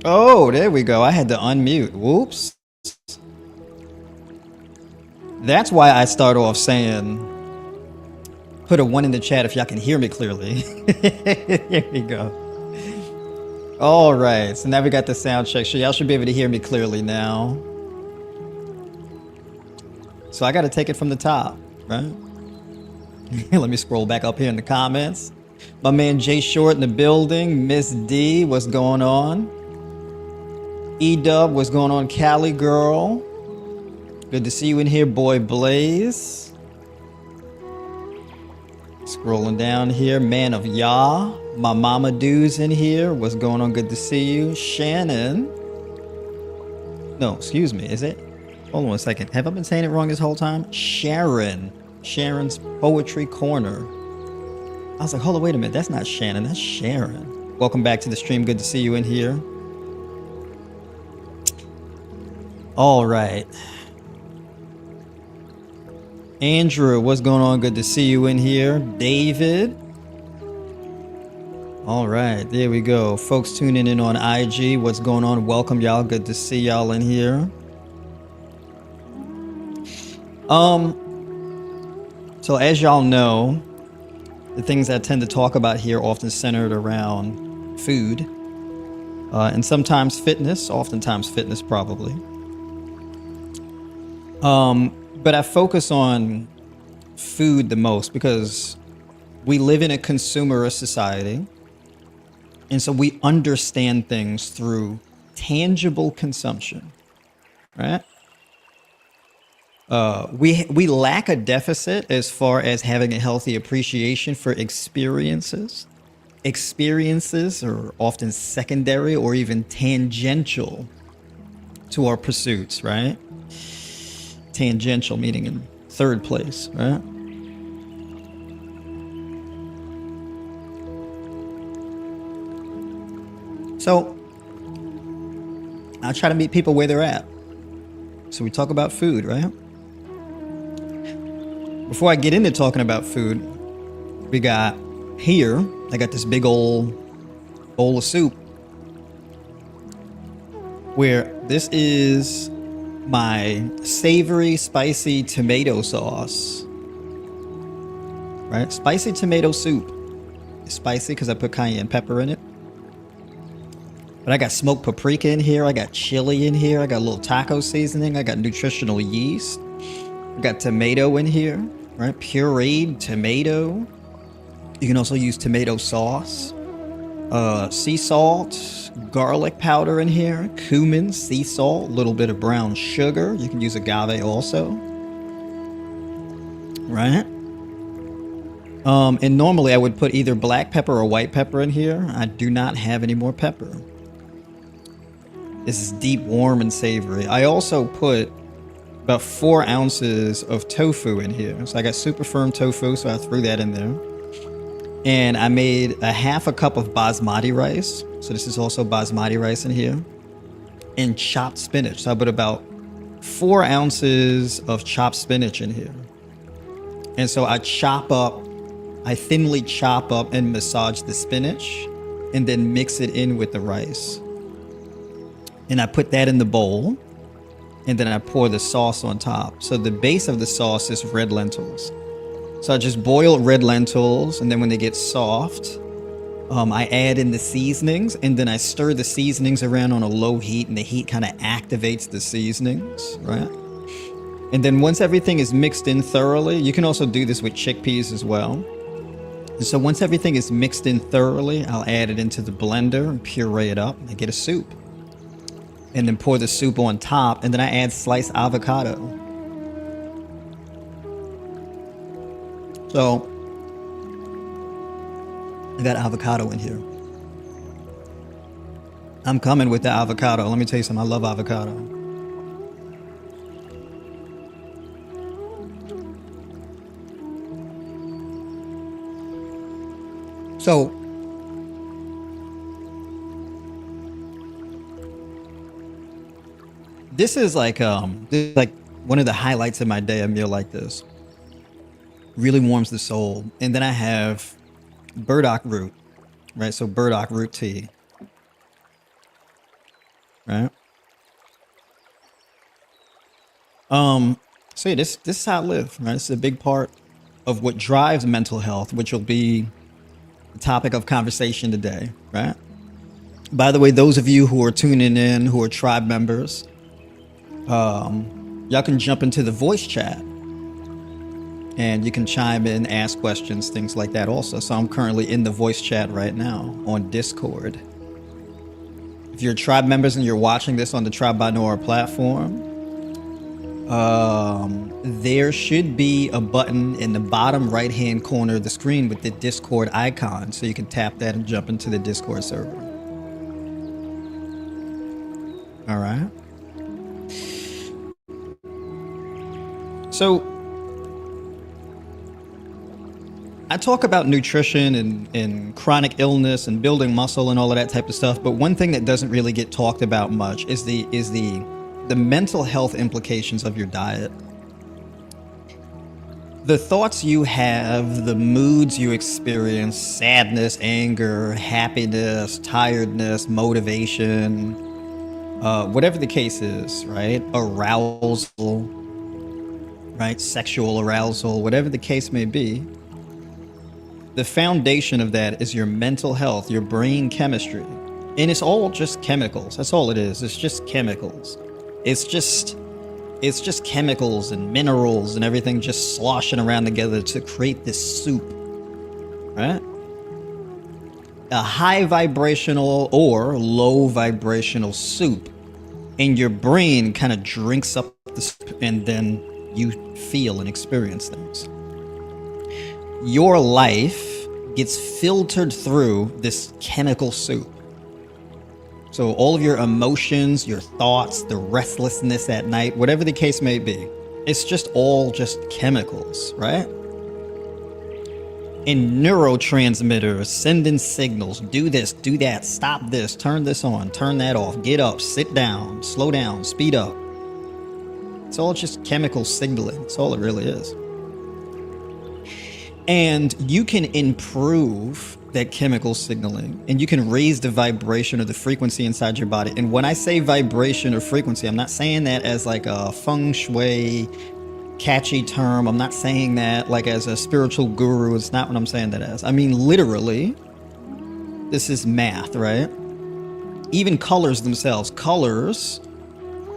Oh, there we go. I had to unmute. Whoops. That's why I start off saying, put a 1 in the chat if y'all can hear me clearly. Here we go. All right. So now we got the sound check. So y'all should be able to hear me clearly now. So I got to take it from the top, right? Let me scroll back up here in the comments. My man Jay Short in the building. Miss D, what's going on? E-Dub, what's going on? Cali girl. Good to see you in here, boy Blaze. Scrolling down here, man of Yah. My mama dude's in here. What's going on? Good to see you. Shannon. No, excuse me. Is it? Hold on a second. Have I been saying it wrong this whole time? Sharon. Sharon's Poetry Corner. I was like, hold on, wait a minute. That's not Shannon. That's Sharon. Welcome back to the stream. Good to see you in here. All right. Andrew, what's going on? Good to see you in here. David. All right, there we go. Folks tuning in on IG. What's going on? Welcome, y'all. Good to see y'all in here. So as y'all know, the things I tend to talk about here often centered around food, and sometimes fitness, oftentimes fitness probably. But I focus on food the most because we live in a consumerist society. And so we understand things through tangible consumption, right? We lack a deficit as far as having a healthy appreciation for experiences. Experiences are often secondary or even tangential to our pursuits, right? Tangential meaning in third place, right? So I try to meet people where they're at. So we talk about food, right? Before I get into talking about food, we got here, I got this big old bowl of soup where this is my savory, spicy tomato sauce, right? Spicy tomato soup. It's spicy because I put cayenne pepper in it. But I got smoked paprika in here. I got chili in here. I got a little taco seasoning. I got nutritional yeast. I got tomato in here, right? Pureed tomato. You can also use tomato sauce. Sea salt, garlic powder in here, cumin, sea salt, a little bit of brown sugar. You can use agave also, right? And normally I would put either black pepper or white pepper in here. I do not have any more pepper. This is deep, warm, and savory. I also put about 4 ounces of tofu in here. So I got super firm tofu, so I threw that in there. And I made a half a cup of basmati rice. So this is also basmati rice in here. And chopped spinach. So I put about 4 ounces of chopped spinach in here. And so I thinly chop up and massage the spinach and then mix it in with the rice. And I put that in the bowl. And then I pour the sauce on top. So the base of the sauce is red lentils. So I just boil red lentils, and then when they get soft, I add in the seasonings, and then I stir the seasonings around on a low heat, and the heat kind of activates the seasonings, right? And then once everything is mixed in thoroughly, you can also do this with chickpeas as well. And so once everything is mixed in thoroughly, I'll add it into the blender and puree it up, and I get a soup. And then pour the soup on top, and then I add sliced avocado. So I got avocado in here. I'm coming with the avocado. Let me tell you something. I love avocado. So this is like one of the highlights of my day, a meal like this. Really warms the soul. And then I have burdock root, right? So burdock root tea. right? So yeah, this is how I live, right? This is a big part of what drives mental health, which will be the topic of conversation today, right? By the way, those of you who are tuning in, who are tribe members, y'all can jump into the voice chat and you can chime in, ask questions, things like that also. So I'm currently in the voice chat right now on Discord. If you're tribe members and you're watching this on the Tribe by Noire platform, there should be a button in the bottom right hand corner of the screen with the Discord icon, so you can tap that and jump into the Discord server. All right. So I talk about nutrition and chronic illness and building muscle and all of that type of stuff, but one thing that doesn't really get talked about much is the mental health implications of your diet. The thoughts you have, the moods you experience, sadness, anger, happiness, tiredness, motivation, whatever the case is, right? Arousal, right? Sexual arousal, whatever the case may be. The foundation of that is your mental health, your brain chemistry. And it's all just chemicals. That's all it is. It's just chemicals. It's just chemicals and minerals and everything just sloshing around together to create this soup, right? A high vibrational or low vibrational soup, and your brain kind of drinks up the soup, and then you feel and experience things. Your life gets filtered through this chemical soup. So all of your emotions, your thoughts, the restlessness at night, whatever the case may be, it's just all just chemicals, right? And neurotransmitters sending signals, do this, do that, stop this, turn this on, turn that off, get up, sit down, slow down, speed up. It's all just chemical signaling. That's all it really is. And you can improve that chemical signaling, and you can raise the vibration or the frequency inside your body. And when I say vibration or frequency, I'm not saying that as like a feng shui catchy term. I'm not saying that like as a spiritual guru. It's not what I'm saying that as. I mean, literally, this is math, right? Even colors themselves. Colors,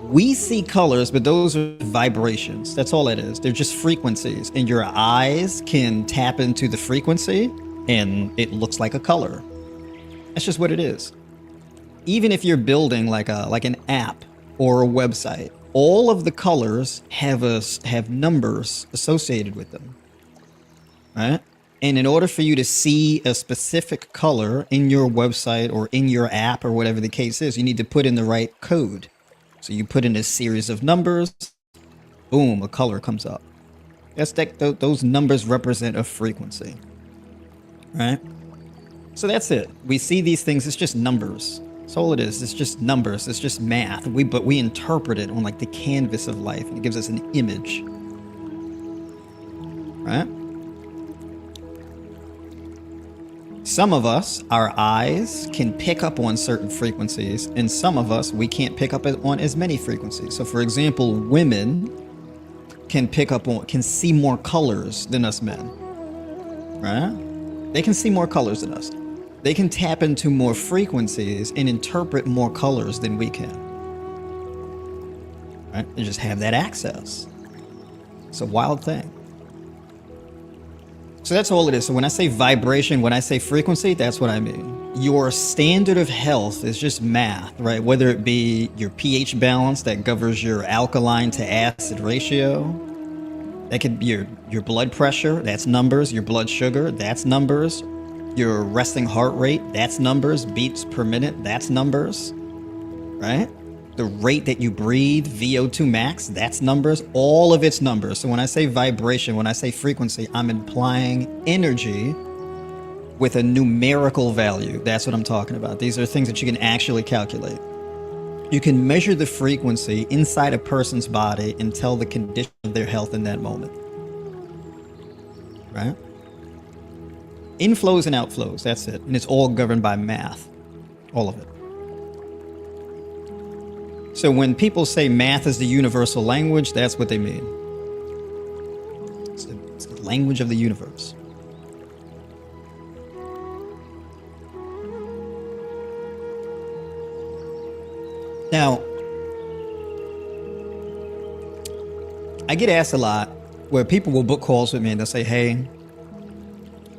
we see colors, but those are vibrations. That's all it is. They're just frequencies. And your eyes can tap into the frequency and it looks like a color. That's just what it is. Even if you're building like an app or a website, all of the colors have numbers associated with them, right? And in order for you to see a specific color in your website or in your app or whatever the case is, you need to put in the right code. So you put in a series of numbers, boom, a color comes up. Those numbers represent a frequency, right? So that's it. We see these things, it's just numbers. That's all it is. It's just numbers. It's just math. But we interpret it on like the canvas of life, and it gives us an image, right? Some of us, our eyes can pick up on certain frequencies, and some of us, we can't pick up on as many frequencies. So for example, women can see more colors than us men, right? They can see more colors than us. They can tap into more frequencies and interpret more colors than we can, right? They just have that access. It's a wild thing. So that's all it is. So when I say vibration, when I say frequency, that's what I mean. Your standard of health is just math, right? Whether it be your pH balance that governs your alkaline to acid ratio, that could be your blood pressure, that's numbers. Your blood sugar, that's numbers. Your resting heart rate, that's numbers. Beats per minute, that's numbers, right? The rate that you breathe, VO2 max, that's numbers. All of it's numbers. So when I say vibration, when I say frequency, I'm implying energy with a numerical value. That's what I'm talking about. These are things that you can actually calculate. You can measure the frequency inside a person's body and tell the condition of their health in that moment, right? Inflows and outflows, that's it. And it's all governed by math. All of it. So when people say math is the universal language, that's what they mean. It's the language of the universe. Now, I get asked a lot where people will book calls with me and they'll say, hey,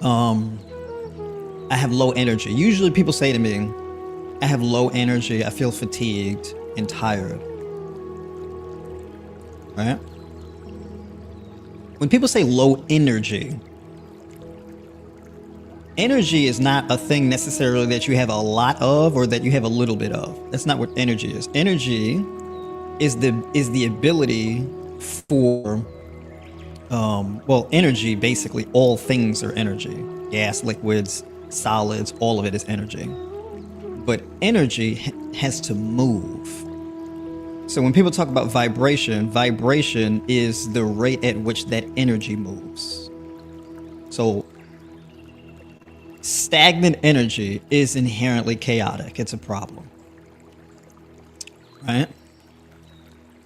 I have low energy. Usually people say to me, I have low energy, I feel fatigued and tired. Right? When people say low energy, energy is not a thing necessarily that you have a lot of or that you have a little bit of. That's not what energy is. Energy is the ability for energy, basically all things are energy. Gas, liquids, solids, all of it is energy. But energy has to move. So when people talk about vibration, vibration is the rate at which that energy moves. So stagnant energy is inherently chaotic. It's a problem. Right?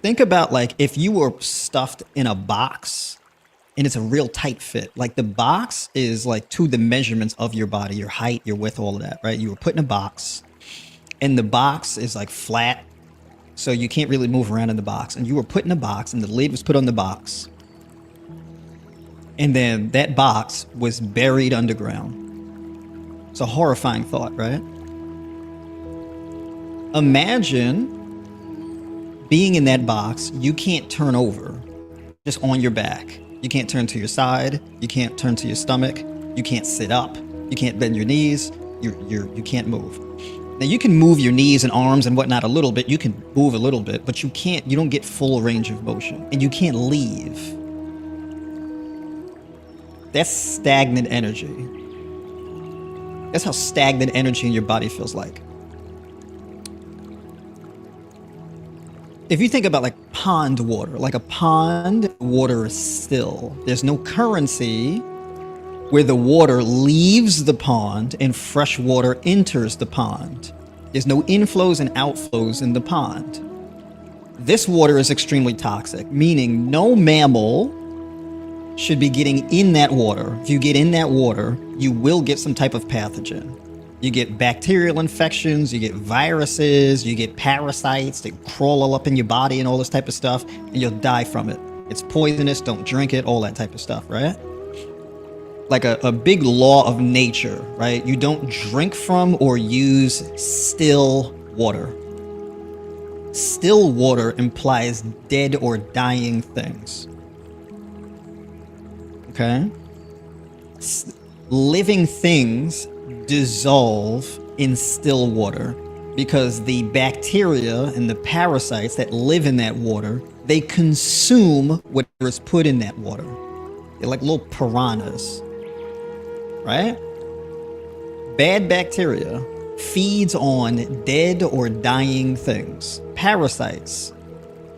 Think about like if you were stuffed in a box and it's a real tight fit. Like the box is like to the measurements of your body, your height, your width, all of that, right? You were put in a box and the box is like flat. So you can't really move around in the box. And you were put in a box and the lid was put on the box. And then that box was buried underground. It's a horrifying thought, right? Imagine being in that box, you can't turn over, just on your back. You can't turn to your side. You can't turn to your stomach. You can't sit up. You can't bend your knees. You can't move. Now you can move your knees and arms and whatnot a little bit. You can move a little bit, but you don't get full range of motion and you can't leave. That's stagnant energy. That's how stagnant energy in your body feels like. If you think about like pond water, like a pond, water is still. There's no currency where the water leaves the pond and fresh water enters the pond. There's no inflows and outflows in the pond. This water is extremely toxic, meaning no mammal should be getting in that water. If you get in that water, you will get some type of pathogen. You get bacterial infections, you get viruses, you get parasites that crawl all up in your body and all this type of stuff, and you'll die from it. It's poisonous, don't drink it, all that type of stuff, right? Like a big law of nature, right? You don't drink from or use still water. Still water implies dead or dying things. Okay? Living things dissolve in still water because the bacteria and the parasites that live in that water, they consume whatever is put in that water. They're like little piranhas, right? Bad bacteria feeds on dead or dying things. Parasites,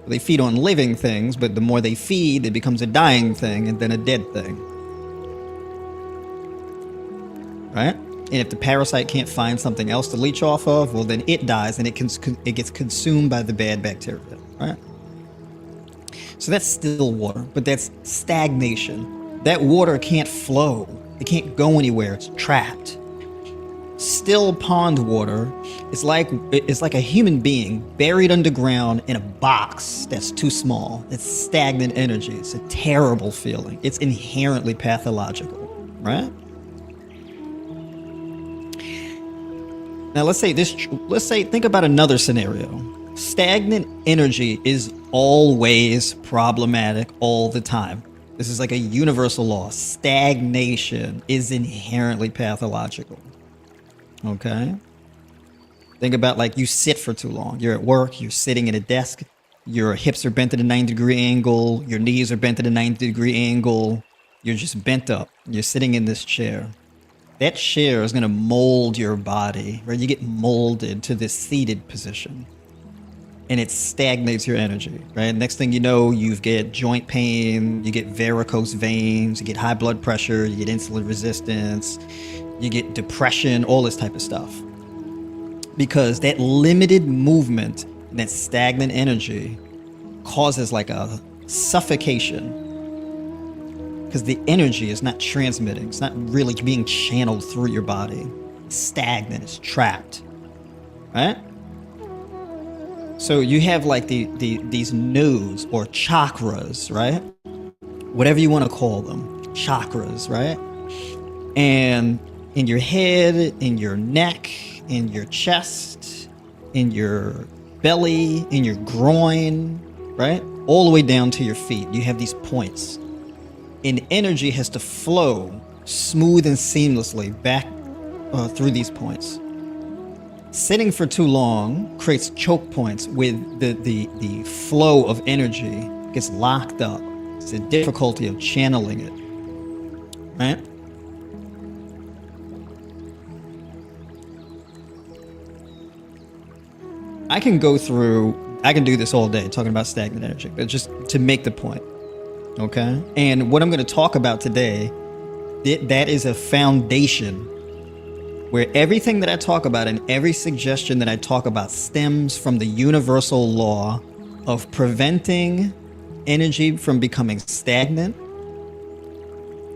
they feed on living things, but the more they feed, it becomes a dying thing and then a dead thing. Right? And if the parasite can't find something else to leech off of, well, then it dies and it gets consumed by the bad bacteria, right? So that's still water, but that's stagnation. That water can't flow. It can't go anywhere. It's trapped. Still pond water is like a human being buried underground in a box that's too small. It's stagnant energy. It's a terrible feeling. It's inherently pathological, right? Now let's say think about another scenario. Stagnant energy is always problematic all the time. This is like a universal law. Stagnation is inherently pathological. Okay? Think about like you sit for too long. You're at work, you're sitting at a desk, your hips are bent at a 90-degree angle, your knees are bent at a 90-degree angle, you're just bent up, you're sitting in this chair. That chair is going to mold your body, right? You get molded to this seated position and it stagnates your energy, right? Next thing you know, you get joint pain, you get varicose veins, you get high blood pressure, you get insulin resistance, you get depression, all this type of stuff. Because that limited movement And that stagnant energy causes like a suffocation because the energy is not transmitting. It's not really being channeled through your body. It's stagnant. It's trapped. Right? So you have like these nodes or chakras, right? Whatever you want to call them, chakras, right? And in your head, in your neck, in your chest, in your belly, in your groin, right? All the way down to your feet, you have these points. And energy has to flow smooth and seamlessly back through these points. Sitting for too long creates choke points with the flow of energy gets locked up. It's the difficulty of channeling it, right? I can do this all day talking about stagnant energy, but just to make the point, okay? And what I'm going to talk about today, that is a foundation where everything that I talk about and every suggestion that I talk about stems from the universal law of preventing energy from becoming stagnant,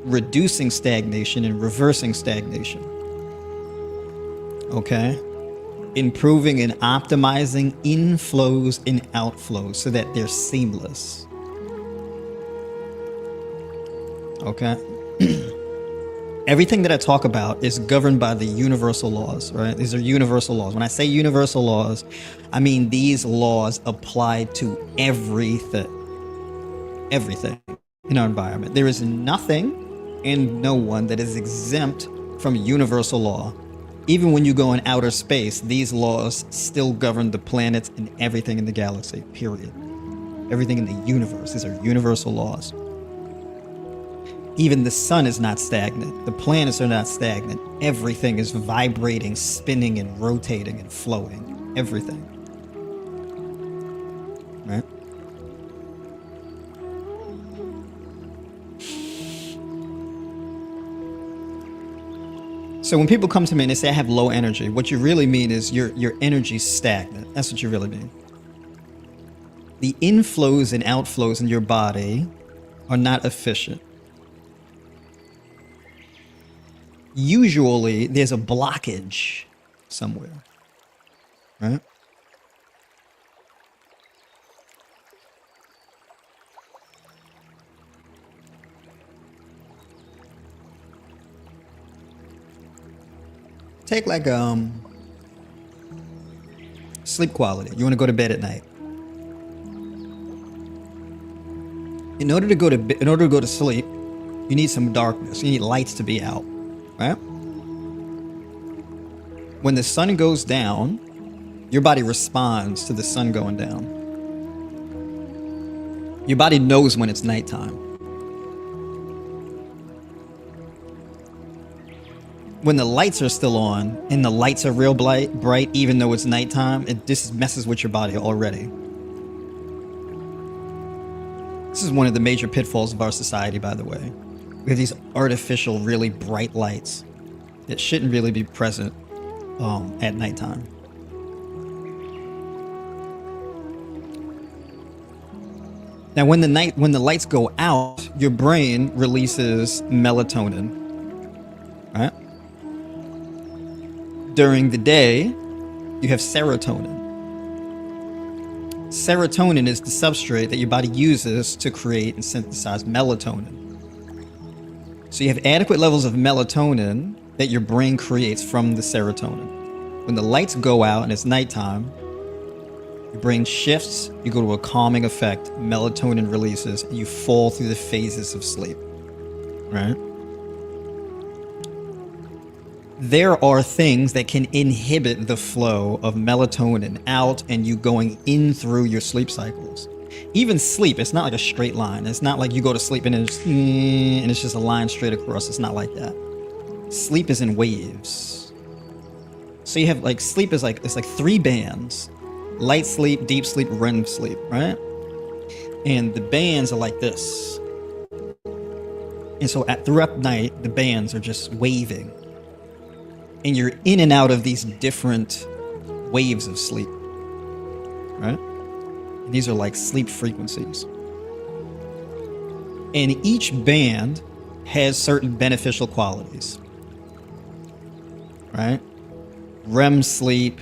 reducing stagnation, and reversing stagnation. Okay? Improving and optimizing inflows and outflows so that they're seamless. Okay? Everything that I talk about is governed by the universal laws, right? These are universal laws. When I say universal laws, I mean these laws apply to everything in our environment. There is nothing and no one that is exempt from universal law. Even when you go in outer space, these laws still govern the planets and everything in the galaxy, period. Everything in the universe. These are universal laws. Even the sun is not stagnant. The planets are not stagnant. Everything is vibrating, spinning, and rotating and flowing. Everything. Right? So when people come to me and they say I have low energy, what you really mean is your energy's stagnant. That's what you really mean. The inflows and outflows in your body are not efficient. Usually there's a blockage somewhere, right? Take like sleep quality. You want to go to bed at night. In order to go to sleep, you need some darkness. You need lights to be out, right? When the sun goes down, your body responds to the sun going down. Your body knows when it's nighttime. When the lights are still on and the lights are real bright, even though it's nighttime, this messes with your body already. This is one of the major pitfalls of our society, by the way. We have these artificial, really bright lights that shouldn't really be present at nighttime. Now, when the lights go out, your brain releases melatonin, right? During the day, you have serotonin. Serotonin is the substrate that your body uses to create and synthesize melatonin. So you have adequate levels of melatonin that your brain creates from the serotonin. When the lights go out and it's nighttime, your brain shifts, you go to a calming effect, melatonin releases, and you fall through the phases of sleep, right? There are things that can inhibit the flow of melatonin out and you going in through your sleep cycles. Even sleep, it's not like a straight line. It's not like you go to sleep and it's just a line straight across. It's not like that. Sleep is in waves. So you have like sleep is like, it's like 3 bands: light sleep, deep sleep, REM sleep, right? And the bands are like this. And so throughout night, the bands are just waving. And you're in and out of these different waves of sleep. right? And these are like sleep frequencies. And each band has certain beneficial qualities, right? REM sleep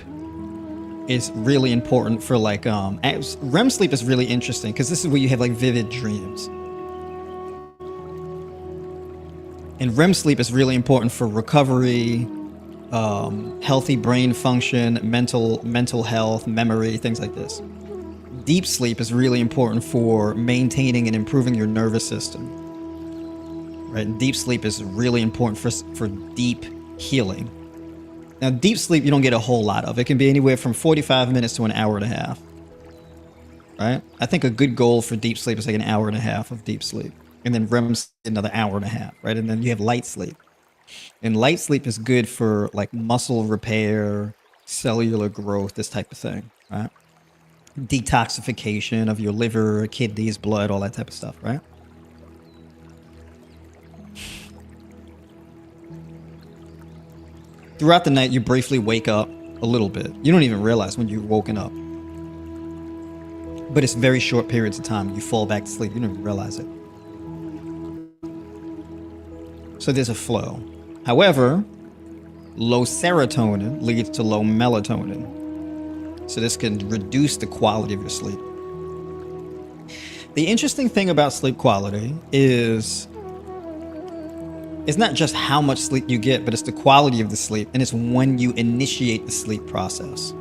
is really important for like REM sleep is really interesting because this is where you have like vivid dreams. And REM sleep is really important for recovery, healthy brain function, mental health, memory, things like this. Deep sleep is really important for maintaining and improving your nervous system. Right? And deep sleep is really important for deep healing. Now, deep sleep, you don't get a whole lot of. It can be anywhere from 45 minutes to an hour and a half. Right? I think a good goal for deep sleep is like an hour and a half of deep sleep. And then REM sleep, another hour and a half, right? And then you have light sleep. And light sleep is good for like muscle repair, cellular growth, this type of thing, right? Detoxification of your liver, kidneys, blood, all that type of stuff, right? Throughout the night, you briefly wake up a little bit. You don't even realize when you've woken up. But it's very short periods of time. You fall back to sleep. You don't even realize it. So there's a flow. However, low serotonin leads to low melatonin. So this can reduce the quality of your sleep. The interesting thing about sleep quality is it's not just how much sleep you get, but it's the quality of the sleep, and it's when you initiate the sleep process.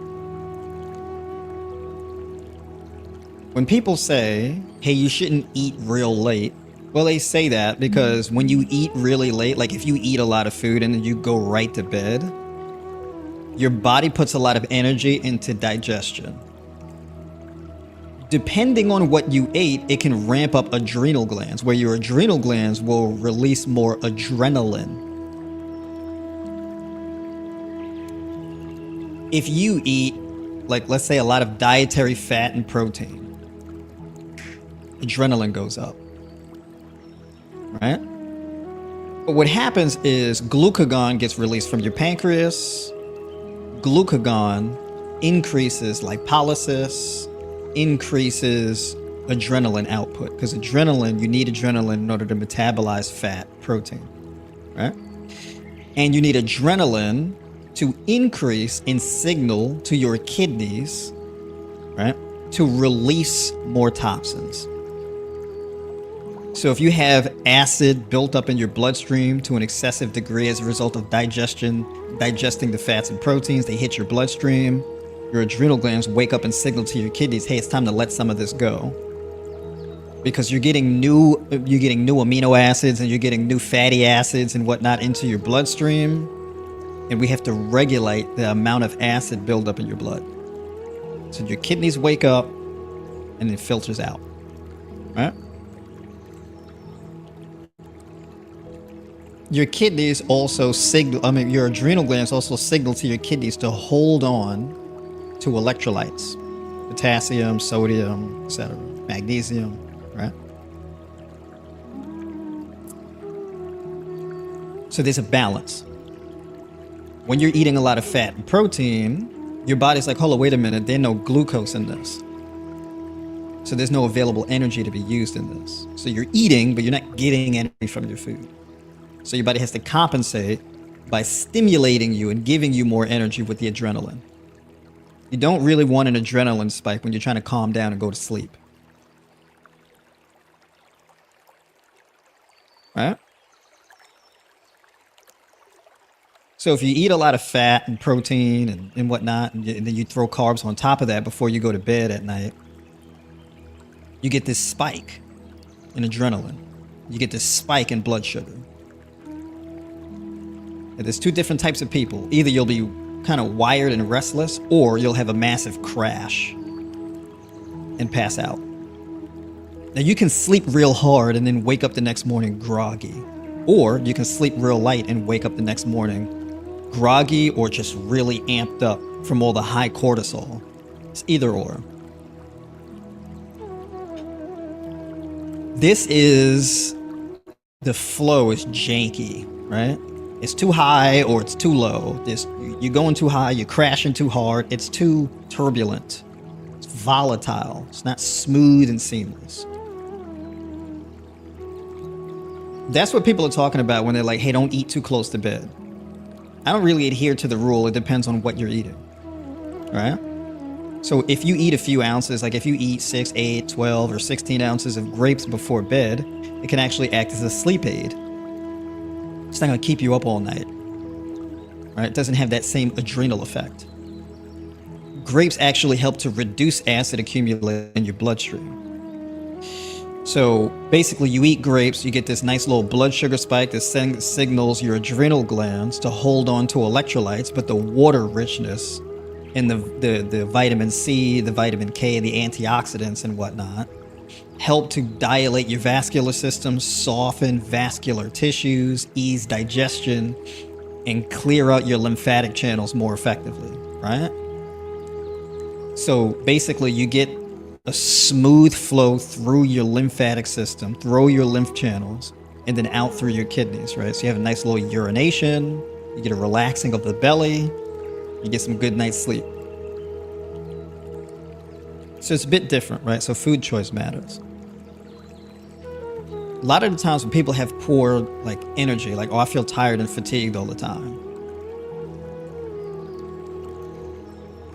When people say, hey, you shouldn't eat real late, well, they say that because when you eat really late, like if you eat a lot of food and then you go right to bed, your body puts a lot of energy into digestion. Depending on what you ate, it can ramp up adrenal glands, where your adrenal glands will release more adrenaline. If you eat, like, let's say a lot of dietary fat and protein, adrenaline goes up, right? But what happens is glucagon gets released from your pancreas. Glucagon increases lipolysis, increases adrenaline output, because adrenaline, you need adrenaline in order to metabolize fat, protein, right? And you need adrenaline to increase in signal to your kidneys, right, to release more toxins. So if you have acid built up in your bloodstream to an excessive degree as a result of digesting the fats and proteins, they hit your bloodstream. Your adrenal glands wake up and signal to your kidneys, hey, it's time to let some of this go. Because you're getting new amino acids and you're getting new fatty acids and whatnot into your bloodstream. And we have to regulate the amount of acid buildup in your blood. So your kidneys wake up and it filters out. Right? Your kidneys also your adrenal glands also signal to your kidneys to hold on to electrolytes, potassium, sodium, etc., magnesium, right? So there's a balance. When you're eating a lot of fat and protein, your body's like, hold on, wait a minute, there's no glucose in this. So there's no available energy to be used in this. So you're eating, but you're not getting energy from your food. So your body has to compensate by stimulating you and giving you more energy with the adrenaline. You don't really want an adrenaline spike when you're trying to calm down and go to sleep. Right? So if you eat a lot of fat and protein and whatnot, and then you throw carbs on top of that before you go to bed at night, you get this spike in adrenaline. You get this spike in blood sugar. And there's two different types of people. Either you'll be kind of wired and restless, or you'll have a massive crash and pass out. Now you can sleep real hard and then wake up the next morning groggy, or you can sleep real light and wake up the next morning groggy or just really amped up from all the high cortisol. It's either or. The flow is janky, right? It's too high or it's too low. You're going too high, you're crashing too hard. It's too turbulent. It's volatile. It's not smooth and seamless. That's what people are talking about when they're like, hey, don't eat too close to bed. I don't really adhere to the rule. It depends on what you're eating, right? So if you eat a few ounces, like if you eat 6, 8, 12, or 16 ounces of grapes before bed, it can actually act as a sleep aid. It's not going to keep you up all night, right? It doesn't have that same adrenal effect. Grapes actually help to reduce acid accumulation in your bloodstream. So basically you eat grapes, you get this nice little blood sugar spike that signals your adrenal glands to hold on to electrolytes, but the water richness and the vitamin C, the vitamin K, the antioxidants and whatnot help to dilate your vascular system, soften vascular tissues, ease digestion, and clear out your lymphatic channels more effectively, right? So basically you get a smooth flow through your lymphatic system, through your lymph channels, and then out through your kidneys, right? So you have a nice little urination, you get a relaxing of the belly, you get some good night's sleep. So it's a bit different, right? So food choice matters. A lot of the times when people have poor like energy, like, oh, I feel tired and fatigued all the time,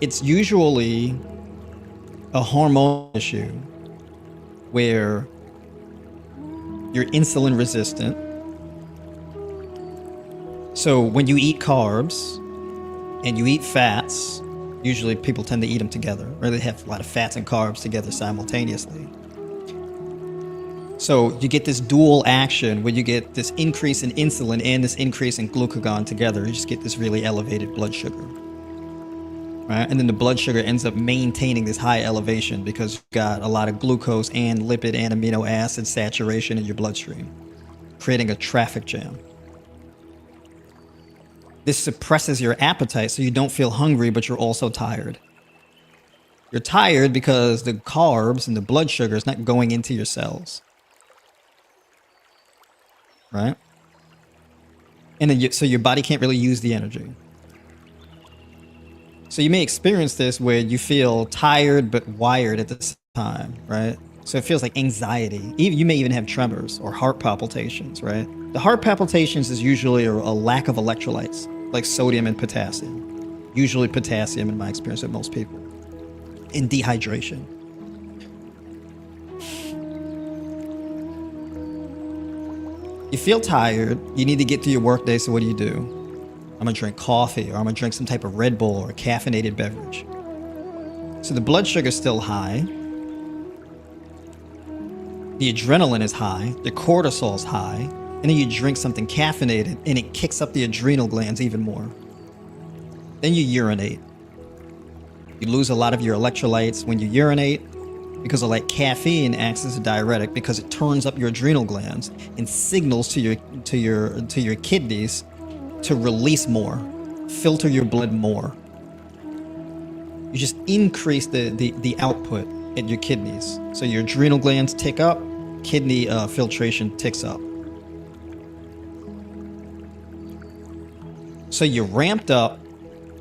it's usually a hormonal issue where you're insulin resistant. So when you eat carbs and you eat fats, usually people tend to eat them together, or they have a lot of fats and carbs together simultaneously. So you get this dual action where you get this increase in insulin and this increase in glucagon together. You just get this really elevated blood sugar. Right? And then the blood sugar ends up maintaining this high elevation because you've got a lot of glucose and lipid and amino acid saturation in your bloodstream, creating a traffic jam. This suppresses your appetite so you don't feel hungry, but you're also tired. You're tired because the carbs and the blood sugar is not going into your cells. Right? And then so your body can't really use the energy. So you may experience this where you feel tired but wired at the same time, right? So it feels like anxiety. You may even have tremors or heart palpitations, right? The heart palpitations is usually a lack of electrolytes, like sodium and potassium. Usually potassium in my experience with most people. And dehydration. You feel tired, you need to get through your workday, so what do? I'm gonna drink coffee, or I'm gonna drink some type of Red Bull or a caffeinated beverage. So the blood sugar's still high, the adrenaline is high, the cortisol's high, and then you drink something caffeinated and it kicks up the adrenal glands even more. Then you urinate. You lose a lot of your electrolytes when you urinate because of like caffeine acts as a diuretic because it turns up your adrenal glands and signals to your kidneys to release more, filter your blood more. You just increase the output at your kidneys. So your adrenal glands tick up, kidney filtration ticks up. So you're ramped up,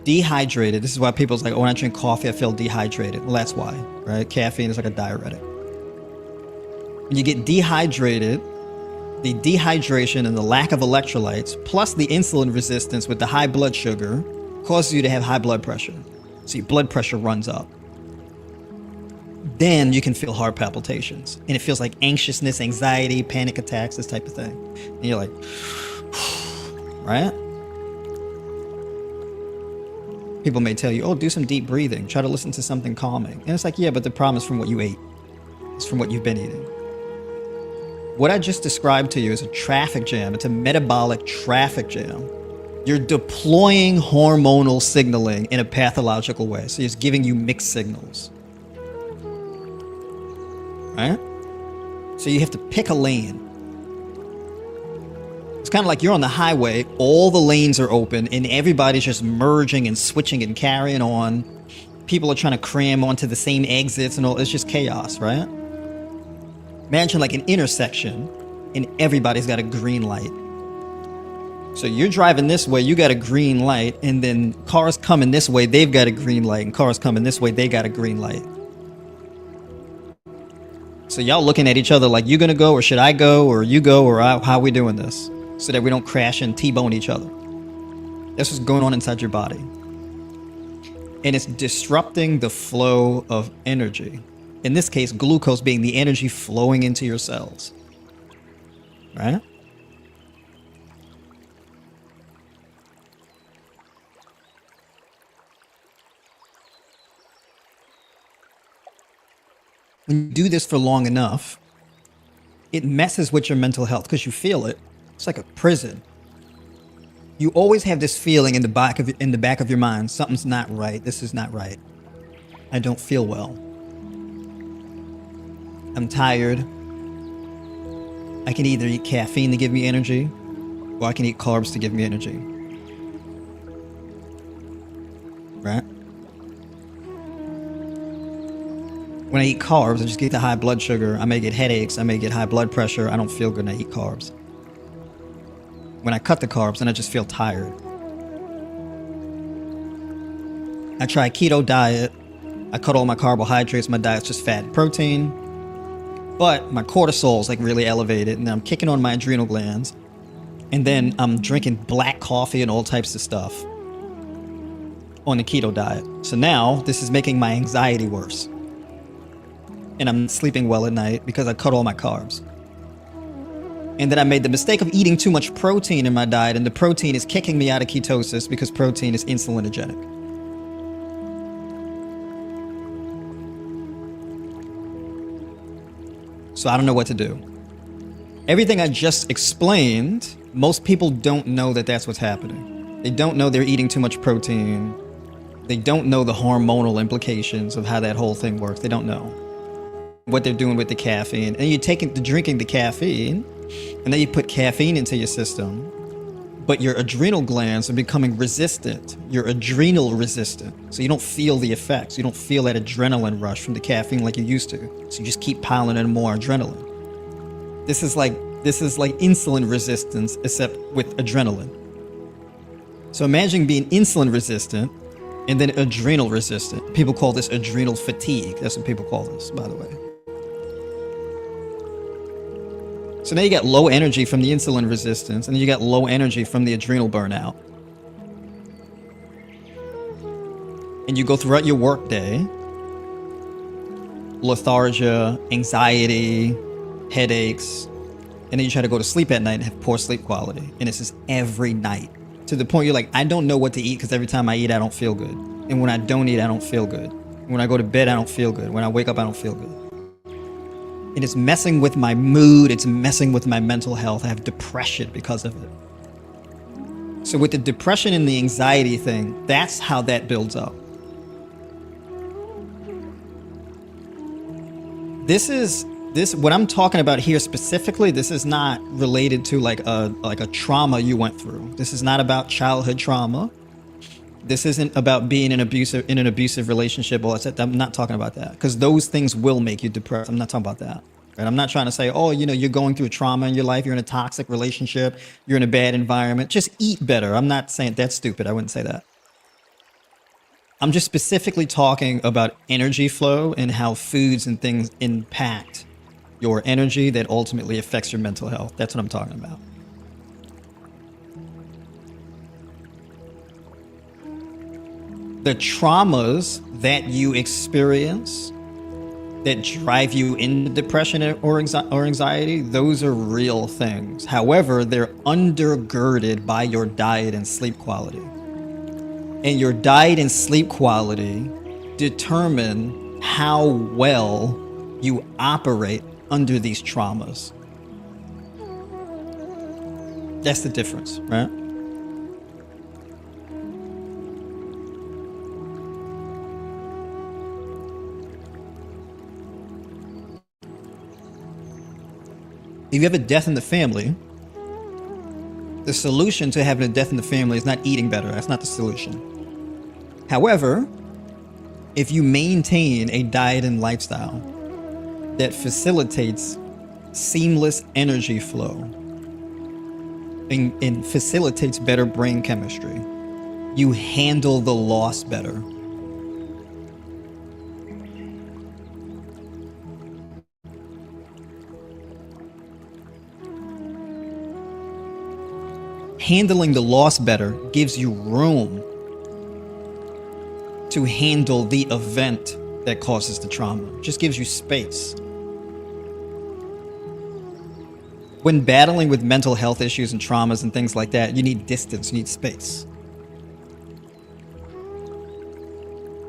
dehydrated. This is why people's like, oh, when I drink coffee, I feel dehydrated. Well, that's why, right? Caffeine is like a diuretic. When you get dehydrated, the dehydration and the lack of electrolytes, plus the insulin resistance with the high blood sugar, causes you to have high blood pressure. So your blood pressure runs up. Then you can feel heart palpitations. And it feels like anxiousness, anxiety, panic attacks, this type of thing. And you're like, right? People may tell you, oh, do some deep breathing. Try to listen to something calming. And it's like, yeah, but the problem is from what you ate. It's from what you've been eating. What I just described to you is a traffic jam. It's a metabolic traffic jam. You're deploying hormonal signaling in a pathological way. So it's giving you mixed signals. Right? So you have to pick a lane. It's kind of like you're on the highway, all the lanes are open, and everybody's just merging and switching and carrying on. People are trying to cram onto the same exits and all. It's just chaos, right? Imagine like an intersection and everybody's got a green light. So you're driving this way, you got a green light, and then cars coming this way, they've got a green light, and cars coming this way, they got a green light. So y'all looking at each other like, you gonna go or should I go or you go or how are we doing this? So that we don't crash and T-bone each other. That's what's going on inside your body. And it's disrupting the flow of energy. In this case, glucose being the energy flowing into your cells. Right? When you do this for long enough, it messes with your mental health because you feel it. It's like a prison. You always have this feeling in the back of your mind, something's not right. This is not right. I don't feel well. I'm tired. I can either eat caffeine to give me energy, or I can eat carbs to give me energy. Right? When I eat carbs, I just get the high blood sugar. I may get headaches. I may get high blood pressure. I don't feel good when I eat carbs. When I cut the carbs, then I just feel tired. I try a keto diet. I cut all my carbohydrates. My diet's just fat and protein. But my cortisol's like really elevated, and I'm kicking on my adrenal glands. And then I'm drinking black coffee and all types of stuff on the keto diet. So now this is making my anxiety worse. And I'm sleeping well at night because I cut all my carbs. And then I made the mistake of eating too much protein in my diet, and the protein is kicking me out of ketosis because protein is insulinogenic. So I don't know what to do. Everything I just explained, most people don't know that that's what's happening. They don't know they're eating too much protein. They don't know the hormonal implications of how that whole thing works. They don't know what they're doing with the caffeine. And you're drinking the caffeine, and then you put caffeine into your system, but your adrenal glands are becoming resistant. You're adrenal resistant. So you don't feel the effects. You don't feel that adrenaline rush from the caffeine like you used to. So you just keep piling in more adrenaline. This is like insulin resistance, except with adrenaline. So imagine being insulin resistant and then adrenal resistant. People call this adrenal fatigue. That's what people call this, by the way. So now you got low energy from the insulin resistance, and then you got low energy from the adrenal burnout. And you go throughout your workday, lethargia, anxiety, headaches, and then you try to go to sleep at night and have poor sleep quality. And this is every night. To the point you're like, I don't know what to eat because every time I eat, I don't feel good. And when I don't eat, I don't feel good. When I go to bed, I don't feel good. When I wake up, I don't feel good. And it's messing with my mood. It's messing with my mental health. I have depression because of it. So with the depression and the anxiety thing, that's how that builds up. What I'm talking about here specifically, this is not related to like a trauma you went through. This is not about childhood trauma. This isn't about being in an abusive relationship. I'm not talking about that, because those things will make you depressed. I'm not talking about that. Right? I'm not trying to say, oh, you're going through a trauma in your life. You're in a toxic relationship. You're in a bad environment. Just eat better. I'm not saying that's stupid. I wouldn't say that. I'm just specifically talking about energy flow and how foods and things impact your energy that ultimately affects your mental health. That's what I'm talking about. The traumas that you experience that drive you into depression or anxiety, those are real things. However, they're undergirded by your diet and sleep quality. And your diet and sleep quality determine how well you operate under these traumas. That's the difference, right? If you have a death in the family, the solution to having a death in the family is not eating better. That's not the solution. However, if you maintain a diet and lifestyle that facilitates seamless energy flow and facilitates better brain chemistry, you handle the loss better. Handling the loss better gives you room to handle the event that causes the trauma. It just gives you space. When battling with mental health issues and traumas and things like that, you need distance, you need space.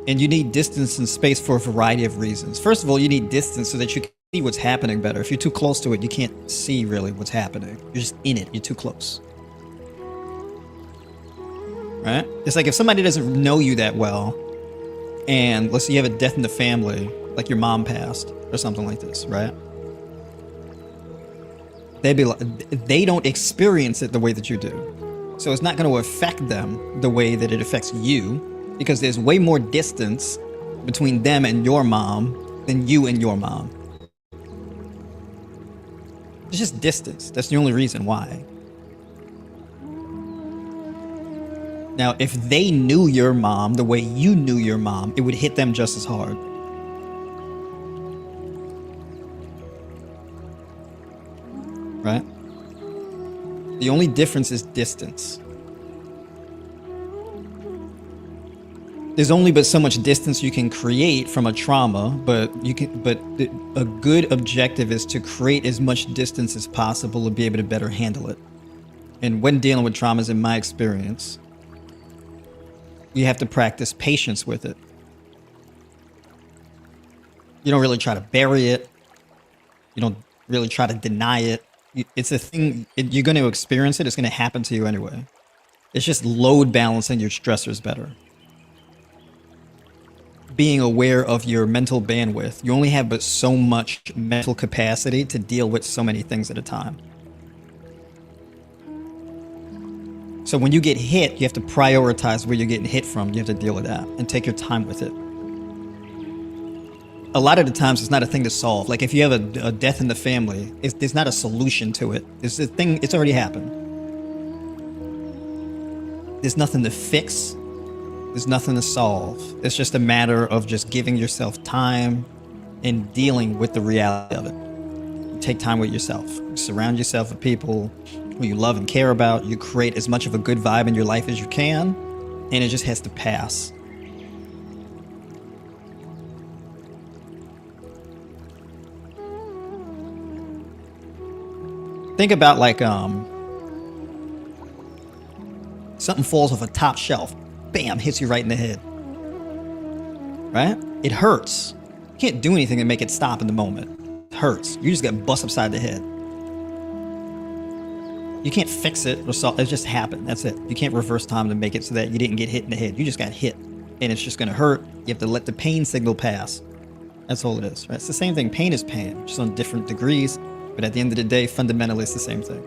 And you need distance and space for a variety of reasons. First of all, you need distance so that you can see what's happening better. If you're too close to it, you can't see really what's happening. You're just in it, you're too close. Right? It's like if somebody doesn't know you that well, and let's say you have a death in the family, like your mom passed or something like this, right? They'd be like, they don't experience it the way that you do. So it's not going to affect them the way that it affects you, because there's way more distance between them and your mom than you and your mom. It's just distance. That's the only reason why. Now, if they knew your mom the way you knew your mom, it would hit them just as hard. Right? The only difference is distance. There's only but so much distance you can create from a trauma, but a good objective is to create as much distance as possible to be able to better handle it. And when dealing with traumas, in my experience, you have to practice patience with it. You don't really try to bury it. You don't really try to deny it. It's a thing, you're going to experience it. It's going to happen to you anyway. It's just load balancing your stressors better. Being aware of your mental bandwidth. You only have but so much mental capacity to deal with so many things at a time. So when you get hit, you have to prioritize where you're getting hit from. You have to deal with that and take your time with it. A lot of the times it's not a thing to solve. Like if you have a death in the family, there's not a solution to it. It's a thing, it's already happened. There's nothing to fix. There's nothing to solve. It's just a matter of just giving yourself time and dealing with the reality of it. You take time with yourself. You surround yourself with people who you love and care about. You create as much of a good vibe in your life as you can, and it just has to pass. Think about like something falls off a top shelf. Bam, hits you right in the head. Right? It hurts. You can't do anything to make it stop in the moment. It hurts. You just got bust upside the head. You can't fix it or solve it. It just happened. That's it. You can't reverse time to make it so that you didn't get hit in the head. You just got hit. And it's just going to hurt. You have to let the pain signal pass. That's all it is. Right? It's the same thing. Pain is pain, just on different degrees. But at the end of the day, fundamentally, it's the same thing.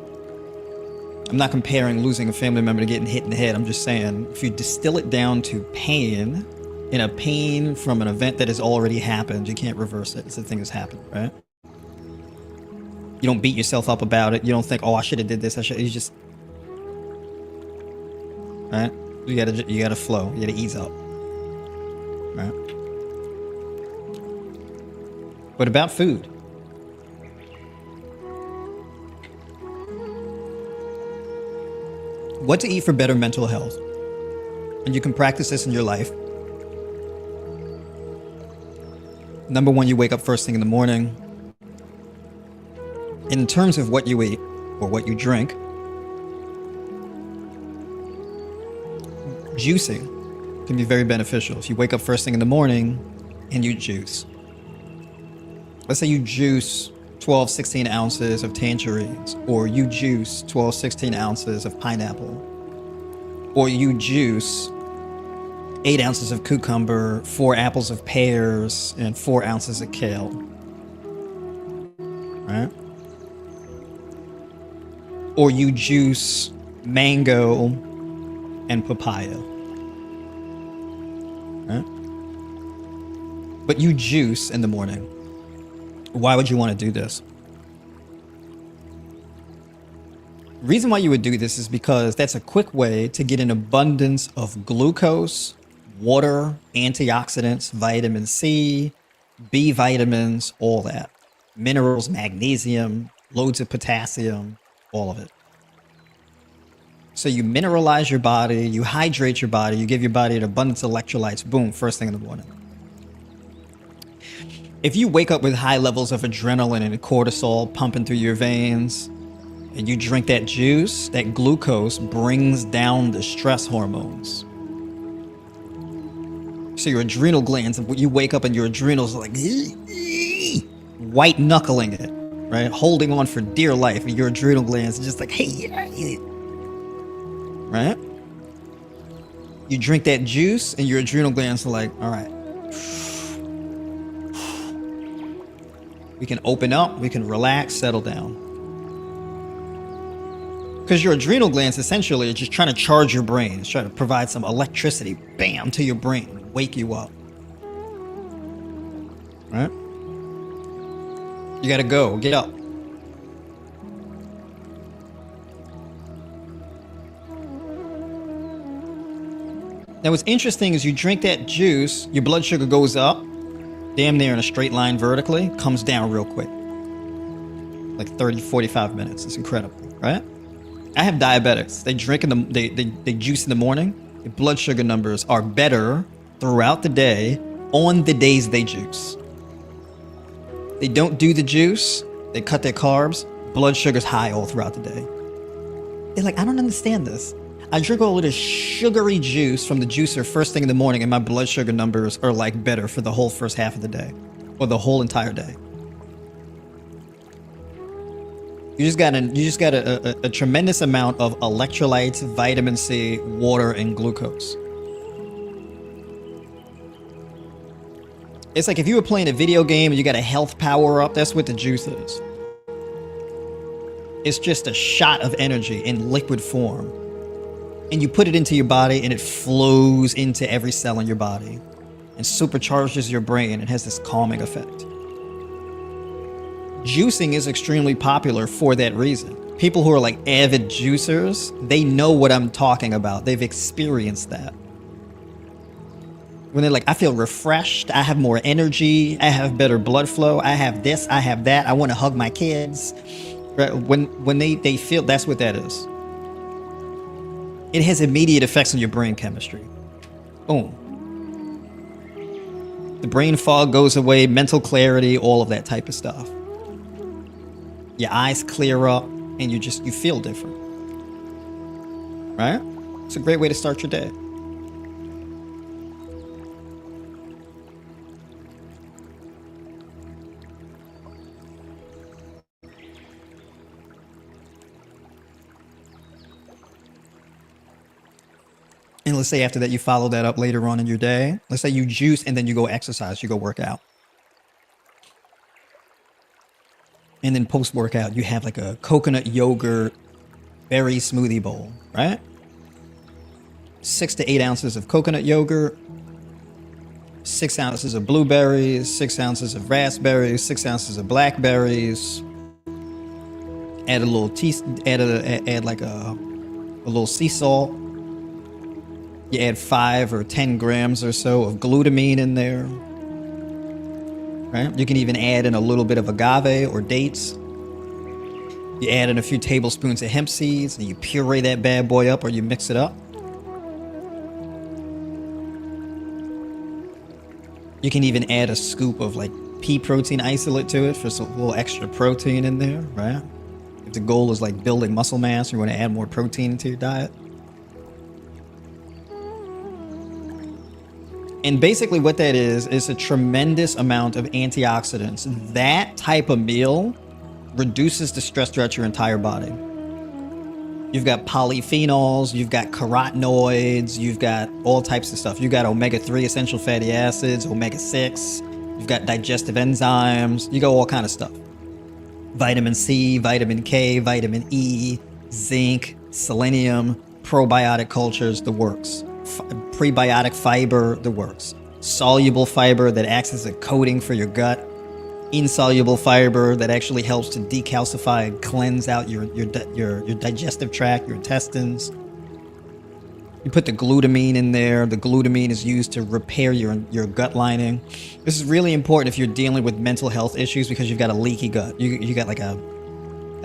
I'm not comparing losing a family member to getting hit in the head. I'm just saying, if you distill it down to pain, in a pain from an event that has already happened, you can't reverse it. It's the thing that's happened, right? You don't beat yourself up about it. You don't think, oh, I should have did this. You just, right? You gotta flow. You gotta ease up, right? What about food? What to eat for better mental health. And you can practice this in your life. Number one, you wake up first thing in the morning. In terms of what you eat or what you drink, juicing can be very beneficial. If you wake up first thing in the morning and you juice. Let's say you juice 12, 16 ounces of tangerines, or you juice 12, 16 ounces of pineapple, or you juice 8 ounces of cucumber, 4 apples of pears, and 4 ounces of kale. Right? Or you juice mango and papaya. Right? But you juice in the morning. Why would you want to do this? The reason why you would do this is because that's a quick way to get an abundance of glucose, water, antioxidants, vitamin C, B vitamins, all that. Minerals, magnesium, loads of potassium, all of it. So you mineralize your body, you hydrate your body, you give your body an abundance of electrolytes, boom, first thing in the morning. If you wake up with high levels of adrenaline and cortisol pumping through your veins, and you drink that juice, that glucose brings down the stress hormones. So your adrenal glands, you wake up and your adrenals are like white knuckling it, right? Holding on for dear life, and your adrenal glands are just like, hey, right? You drink that juice, and your adrenal glands are like, all right, we can open up, we can relax, settle down. Because your adrenal glands essentially are just trying to charge your brain. It's trying to provide some electricity, bam, to your brain, wake you up. Right? You gotta go, get up. Now what's interesting is you drink that juice, your blood sugar goes up, damn near in a straight line vertically, comes down real quick. Like 30, 45 minutes. It's incredible, right? I have diabetics. They drink they juice in the morning. Their blood sugar numbers are better throughout the day on the days they juice. They don't do the juice. They cut their carbs. Blood sugar's high all throughout the day. They're like, I don't understand this. I drink all of this sugary juice from the juicer first thing in the morning, and my blood sugar numbers are like better for the whole first half of the day, or the whole entire day. You just got a tremendous amount of electrolytes, vitamin C, water, and glucose. It's like if you were playing a video game and you got a health power up, that's what the juice is. It's just a shot of energy in liquid form. And you put it into your body and it flows into every cell in your body and supercharges your brain and has this calming effect. Juicing is extremely popular for that reason. People who are like avid juicers, they know what I'm talking about. They've experienced that. When they're like, I feel refreshed, I have more energy, I have better blood flow, I have this, I have that, I want to hug my kids. Right? When they feel, that's what that is. It has immediate effects on your brain chemistry. Boom. The brain fog goes away, mental clarity, all of that type of stuff. Your eyes clear up and you feel different. Right? It's a great way to start your day. And let's say after that you follow that up later on in your day. Let's say you juice and then you go exercise, you go work out. And then post-workout, you have like a coconut yogurt berry smoothie bowl, right? 6 to 8 ounces of coconut yogurt, 6 ounces of blueberries, 6 ounces of raspberries, 6 ounces of blackberries. Add a little add like a little sea salt. You add 5 or 10 grams or so of glutamine in there. Right? You can even add in a little bit of agave or dates. You add in a few tablespoons of hemp seeds and you puree that bad boy up, or you mix it up. You can even add a scoop of like pea protein isolate to it for some little extra protein in there, right? If the goal is like building muscle mass, you want to add more protein into your diet. And basically what that is a tremendous amount of antioxidants. That type of meal reduces the stress throughout your entire body. You've got polyphenols, you've got carotenoids, you've got all types of stuff. You've got omega-3 essential fatty acids, omega-6, you've got digestive enzymes, you got all kind of stuff. Vitamin C, vitamin K, vitamin E, zinc, selenium, probiotic cultures, the works. Prebiotic fiber, the works. Soluble fiber that acts as a coating for your gut. Insoluble fiber that actually helps to decalcify and cleanse out your digestive tract, your intestines. You put the glutamine in there. The glutamine is used to repair your gut lining. This is really important if you're dealing with mental health issues because you've got a leaky gut. You got like a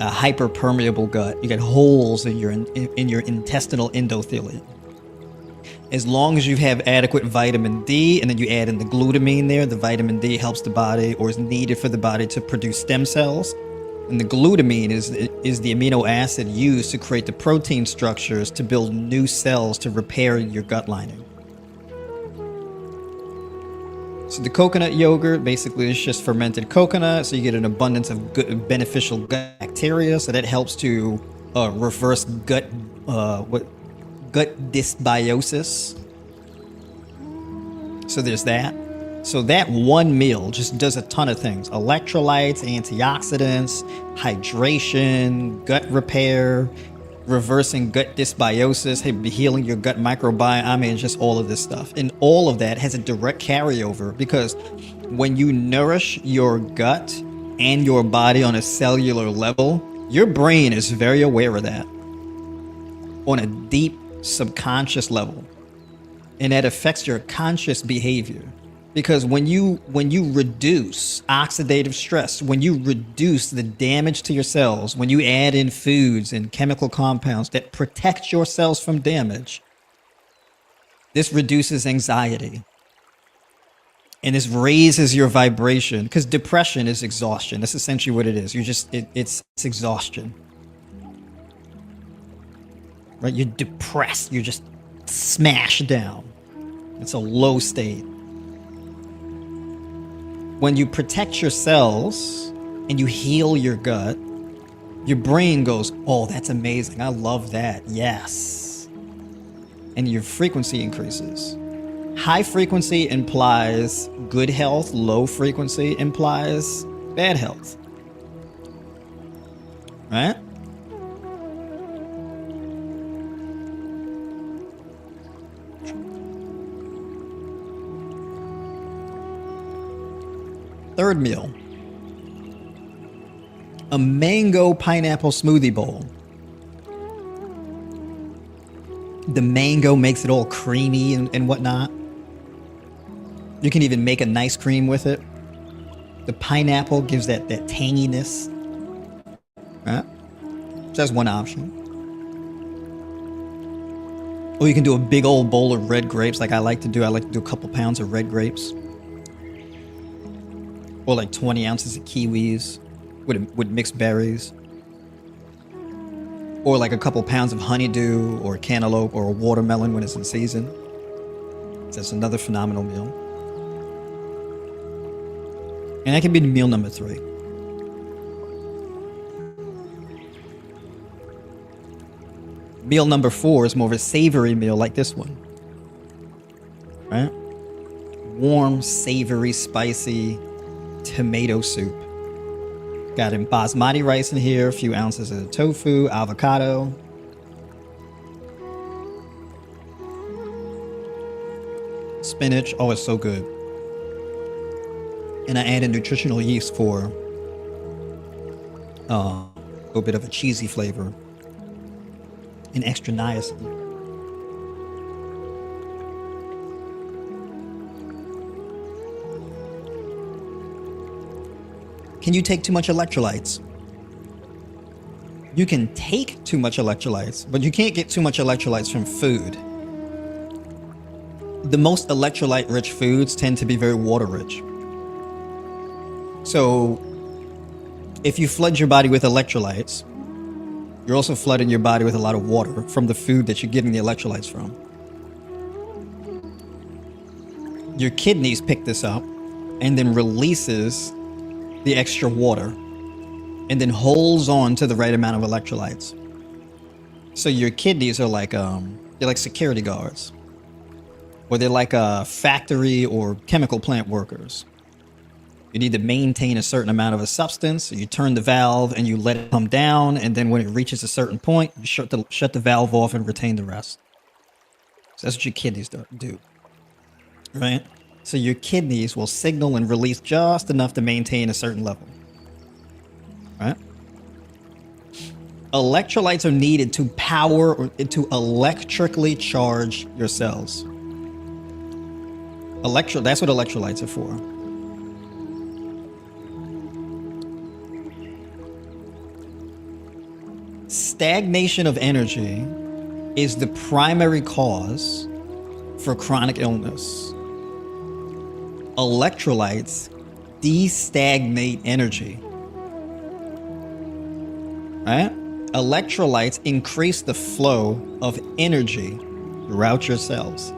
a hyperpermeable gut. You get holes in your intestinal endothelium. As long as you have adequate vitamin D, and then you add in the glutamine there, the vitamin D helps the body, or is needed for the body to produce stem cells. And the glutamine is the amino acid used to create the protein structures to build new cells to repair your gut lining. So the coconut yogurt basically is just fermented coconut, so you get an abundance of good, beneficial gut bacteria. So that helps to reverse gut dysbiosis. So there's that. So that one meal just does a ton of things: electrolytes, antioxidants, hydration, gut repair, reversing gut dysbiosis, healing your gut microbiome. I mean, just all of this stuff. And all of that has a direct carryover, because when you nourish your gut and your body on a cellular level, your brain is very aware of that on a deep subconscious level. And that affects your conscious behavior. Because when you reduce oxidative stress, when you reduce the damage to your cells, when you add in foods and chemical compounds that protect your cells from damage, this reduces anxiety. And this raises your vibration, because depression is exhaustion. That's essentially what it is. It's exhaustion. Right? You're depressed. You're just smashed down. It's a low state. When you protect your cells and you heal your gut, your brain goes, oh, that's amazing. I love that. Yes. And your frequency increases. High frequency implies good health. Low frequency implies bad health. Right? Third meal, a mango pineapple smoothie bowl. The mango makes it all creamy and whatnot. You can even make a nice cream with it. The pineapple gives that tanginess. Right? So that's one option. Or you can do a big old bowl of red grapes like I like to do. I like to do a couple pounds of red grapes. Or like 20 ounces of kiwis with mixed berries. Or like a couple pounds of honeydew or cantaloupe or a watermelon when it's in season. So that's another phenomenal meal. And that can be meal number 3. Meal number 4 is more of a savory meal like this one. Right? Warm, savory, spicy tomato soup. Got in basmati rice in here, a few ounces of tofu, avocado. Spinach, oh, it's so good. And I added nutritional yeast for a little bit of a cheesy flavor and extra niacin. Can you take too much electrolytes? You can take too much electrolytes, but you can't get too much electrolytes from food. The most electrolyte-rich foods tend to be very water-rich. So if you flood your body with electrolytes, you're also flooding your body with a lot of water from the food that you're getting the electrolytes from. Your kidneys pick this up and then releases the extra water and then holds on to the right amount of electrolytes. So your kidneys are like they're like security guards, or they're like factory or chemical plant workers. You need to maintain a certain amount of a substance. So you turn the valve and you let it come down, and then when it reaches a certain point, you shut the valve off and retain the rest. So that's what your kidneys do, right? So your kidneys will signal and release just enough to maintain a certain level, right? Electrolytes are needed to power or to electrically charge your cells. That's what electrolytes are for. Stagnation of energy is the primary cause for chronic illness. Electrolytes destagnate energy. Right? Electrolytes increase the flow of energy throughout your cells.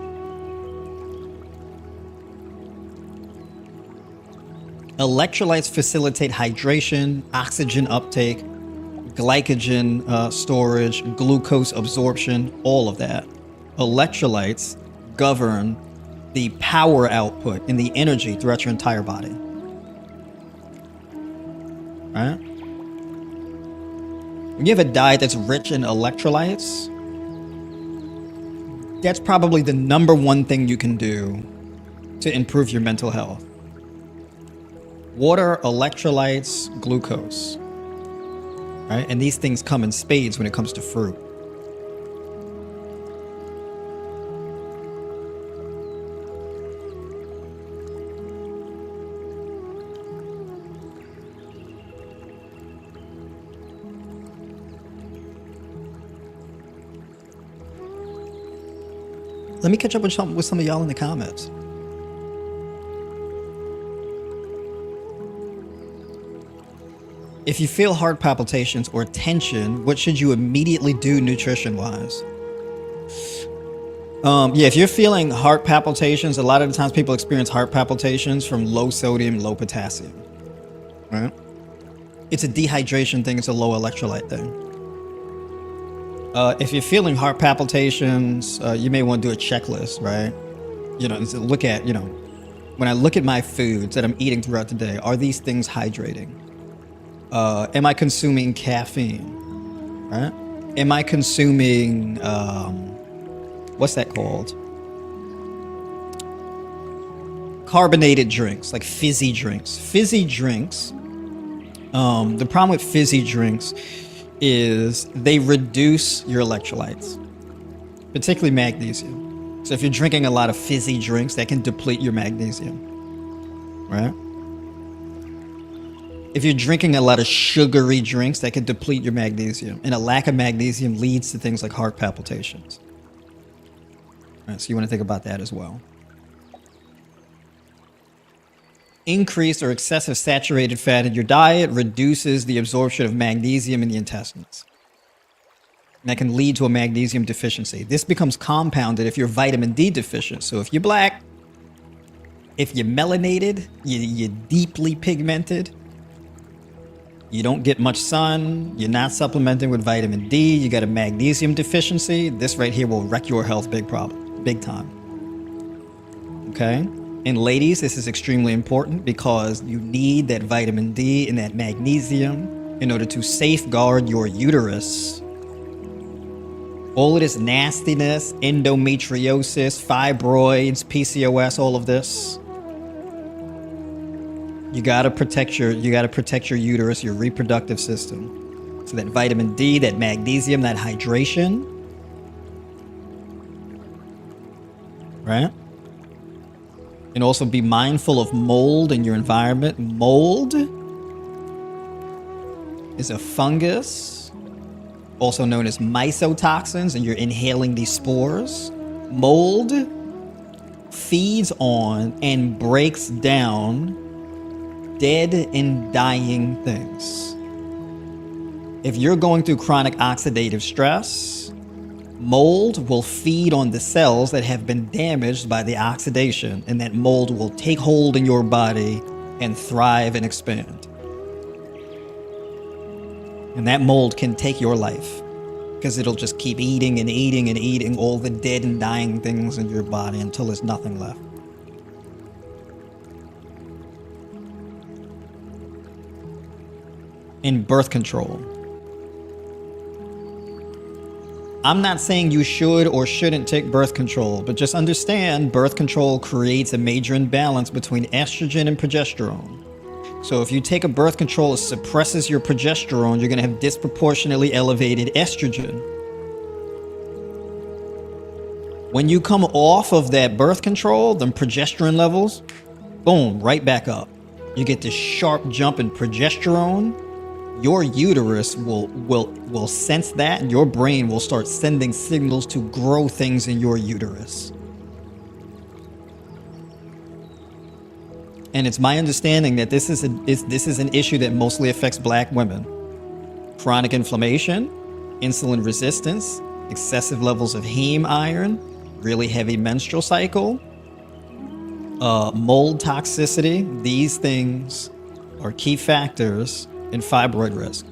Electrolytes facilitate hydration, oxygen uptake, glycogen storage, glucose absorption, all of that. Electrolytes govern the power output and the energy throughout your entire body. Right? When you have a diet that's rich in electrolytes, that's probably the number one thing you can do to improve your mental health. Water, electrolytes, glucose. Right? And these things come in spades when it comes to fruit. Let me catch up with some of y'all in the comments. If you feel heart palpitations or tension, what should you immediately do nutrition-wise? Yeah, if you're feeling heart palpitations, a lot of the times people experience heart palpitations from low sodium, low potassium. Right? It's a dehydration thing. It's a low electrolyte thing. If you're feeling heart palpitations, you may want to do a checklist, right? You know, look at, when I look at my foods that I'm eating throughout the day, are these things hydrating? Am I consuming caffeine, right? Am I consuming, what's that called? Carbonated drinks, like fizzy drinks. Fizzy drinks, the problem with fizzy drinks is they reduce your electrolytes, particularly magnesium. So if you're drinking a lot of fizzy drinks, that can deplete your magnesium, right? If you're drinking a lot of sugary drinks, that can deplete your magnesium. And a lack of magnesium leads to things like heart palpitations. All right, so you want to think about that as well. Increased or excessive saturated fat in your diet reduces the absorption of magnesium in the intestines. And that can lead to a magnesium deficiency. This becomes compounded if you're vitamin D deficient. So if you're black, if you're melanated, you're deeply pigmented, you don't get much sun, you're not supplementing with vitamin D, you got a magnesium deficiency, this right here will wreck your health big time. Okay? And ladies, this is extremely important because you need that vitamin D and that magnesium in order to safeguard your uterus. All of this nastiness, endometriosis, fibroids, PCOS, all of this. You gotta protect your uterus, your reproductive system. So that vitamin D, that magnesium, that hydration. Right? And also be mindful of mold in your environment. Mold is a fungus, also known as mycotoxins, and you're inhaling these spores. Mold feeds on and breaks down dead and dying things. If you're going through chronic oxidative stress, mold will feed on the cells that have been damaged by the oxidation, and that mold will take hold in your body and thrive and expand. And that mold can take your life because it'll just keep eating and eating and eating all the dead and dying things in your body until there's nothing left. In birth control. I'm not saying you should or shouldn't take birth control, but just understand birth control creates a major imbalance between estrogen and progesterone. So if you take a birth control that suppresses your progesterone, you're going to have disproportionately elevated estrogen. When you come off of that birth control, the progesterone levels, boom, right back up. You get this sharp jump in progesterone, your uterus will sense that, and your brain will start sending signals to grow things in your uterus. And it's my understanding that this is an issue that mostly affects black women. Chronic inflammation, insulin resistance, excessive levels of heme iron, really heavy menstrual cycle, mold toxicity. These things are key factors in fibroid risk.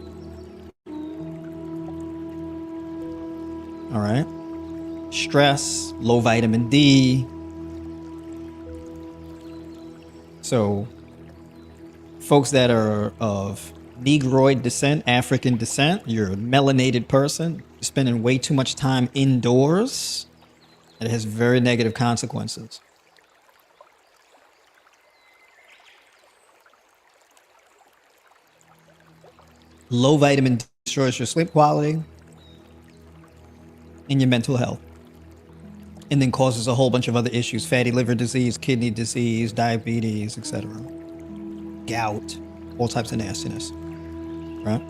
All right. Stress, low vitamin D. So folks that are of Negroid descent, African descent, you're a melanated person, you're spending way too much time indoors, it has very negative consequences. Low vitamin D destroys your sleep quality and your mental health, and then causes a whole bunch of other issues: fatty liver disease, kidney disease, diabetes, etc., gout, all types of nastiness, right?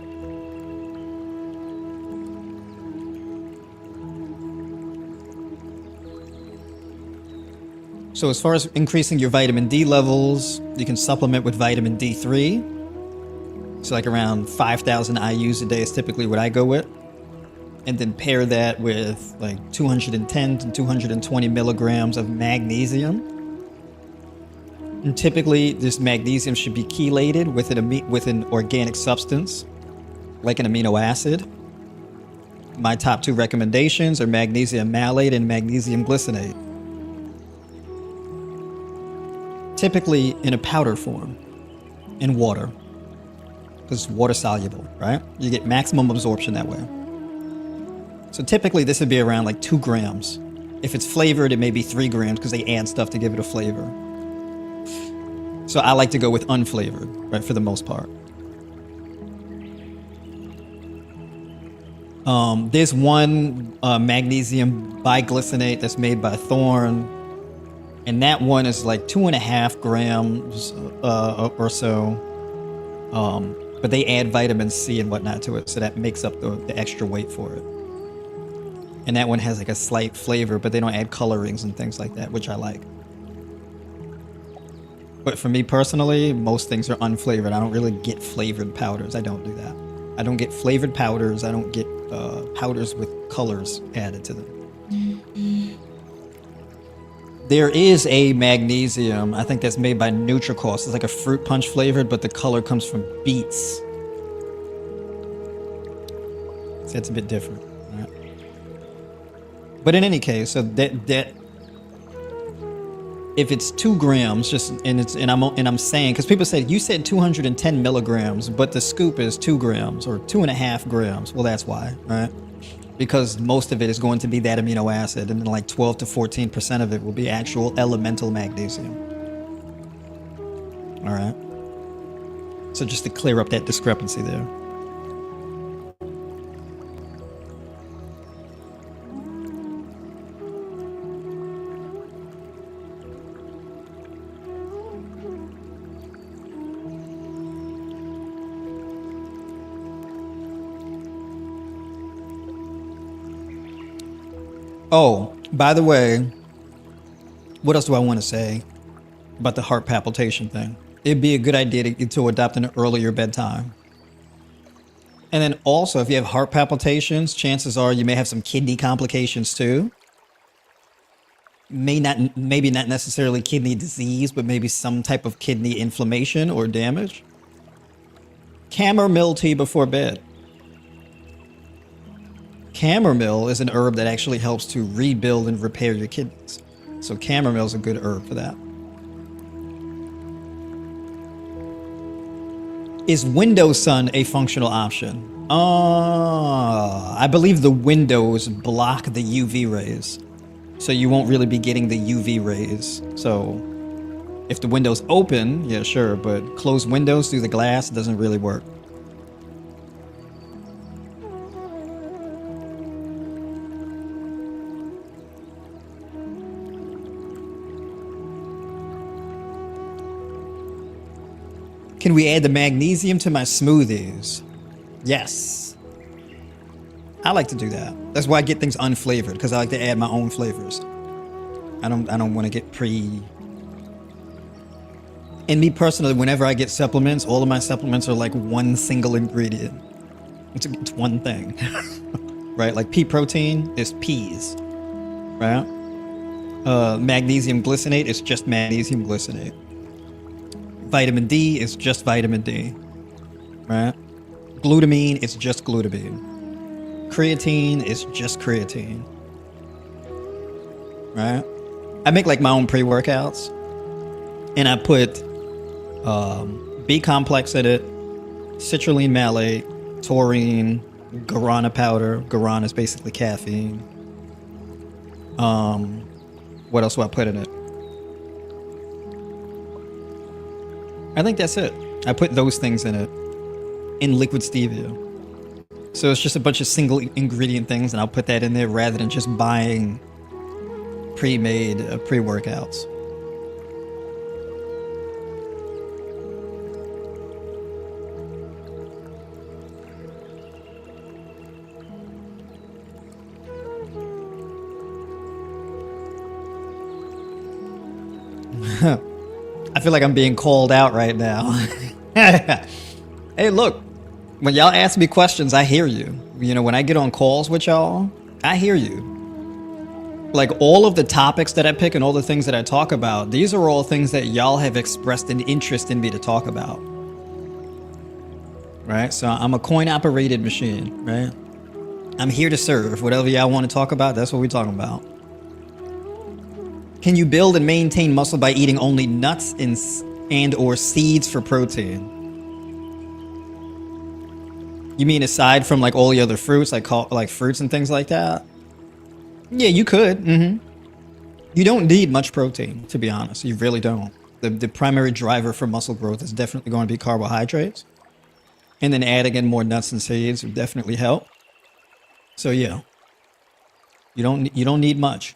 So as far as increasing your vitamin D levels, you can supplement with vitamin D3. So like around 5,000 IUs a day is typically what I go with. And then pair that with like 210 to 220 milligrams of magnesium. And typically this magnesium should be chelated with an organic substance, like an amino acid. My top two recommendations are magnesium malate and magnesium glycinate. Typically in a powder form, in water, because it's water soluble, right? You get maximum absorption that way. So typically this would be around like 2 grams. If it's flavored, it may be 3 grams because they add stuff to give it a flavor. So I like to go with unflavored, right, for the most part. There's one magnesium biglycinate that's made by Thorne, and that one is like 2.5 grams or so. But they add vitamin C and whatnot to it, so that makes up the extra weight for it. And that one has like a slight flavor, but they don't add colorings and things like that, which I like. But for me personally, most things are unflavored. I don't really get flavored powders. I don't do that. I don't get flavored powders. I don't get powders with colors added to them. There is a magnesium, I think that's made by Nutricost. It's like a fruit punch flavored, but the color comes from beets. So it's a bit different. Right? But in any case, so that if it's 2 grams, and I'm saying, because people say you said 210 milligrams, but the scoop is 2 grams or 2.5 grams. Well, that's why, right? Because most of it is going to be that amino acid, and then like 12 to 14% of it will be actual elemental magnesium. All right. So just to clear up that discrepancy there. Oh, by the way, what else do I want to say about the heart palpitation thing? It'd be a good idea to adopt an earlier bedtime. And then also, if you have heart palpitations, chances are you may have some kidney complications too. Maybe not necessarily kidney disease, but maybe some type of kidney inflammation or damage. Chamomile tea before bed. Chamomile is an herb that actually helps to rebuild and repair your kidneys. So chamomile is a good herb for that. Is window sun a functional option? I believe the windows block the UV rays. So you won't really be getting the UV rays. So if the window's open, yeah, sure, but closed windows through the glass doesn't really work. Can we add the magnesium to my smoothies? Yes. I like to do that. That's why I get things unflavored, because I like to add my own flavors. I don't want to get pre. And me personally, whenever I get supplements, all of my supplements are like one single ingredient. It's one thing. Right? Like pea protein is peas. Right? Magnesium glycinate is just magnesium glycinate. Vitamin D is just vitamin D. Right? Glutamine is just glutamine. Creatine is just creatine. Right? I make like my own pre-workouts. And I put B complex in it, citrulline malate, taurine, guarana powder. Guarana is basically caffeine. What else do I put in it? I think that's it. I put those things in it. In liquid stevia. So it's just a bunch of single ingredient things, and I'll put that in there rather than just buying pre-made pre-workouts. I feel like I'm being called out right now. Hey, look, when y'all ask me questions, I hear you. You know, when I get on calls with y'all, I hear you. Like all of the topics that I pick and all the things that I talk about, these are all things that y'all have expressed an interest in me to talk about. Right? So I'm a coin-operated machine, right? I'm here to serve. Whatever y'all want to talk about, that's what we're talking about. Can you build and maintain muscle by eating only nuts and or seeds for protein? You mean aside from like all the other fruits, like fruits and things like that? Yeah, you could. You don't need much protein, to be honest. You really don't. The primary driver for muscle growth is definitely going to be carbohydrates. And then adding in more nuts and seeds would definitely help. So yeah. You don't need much.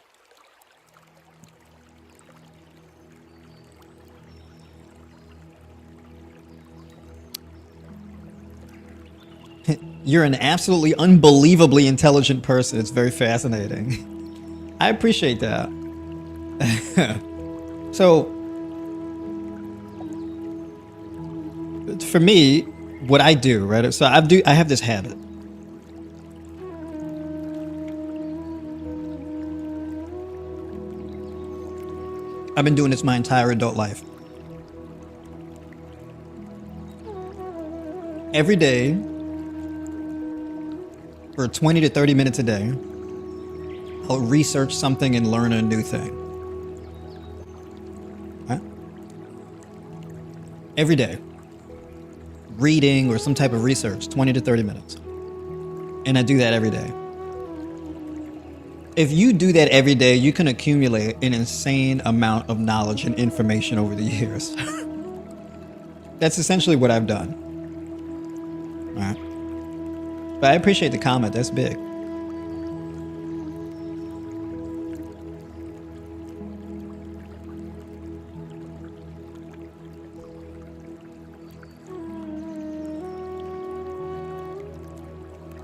You're an absolutely unbelievably intelligent person. It's very fascinating. I appreciate that. So, for me, what I do, right? So I have this habit. I've been doing this my entire adult life. Every day, for 20 to 30 minutes a day, I'll research something and learn a new thing. Right? Every day. Reading or some type of research, 20 to 30 minutes. And I do that every day. If you do that every day, you can accumulate an insane amount of knowledge and information over the years. That's essentially what I've done. All right. But I appreciate the comment. That's big.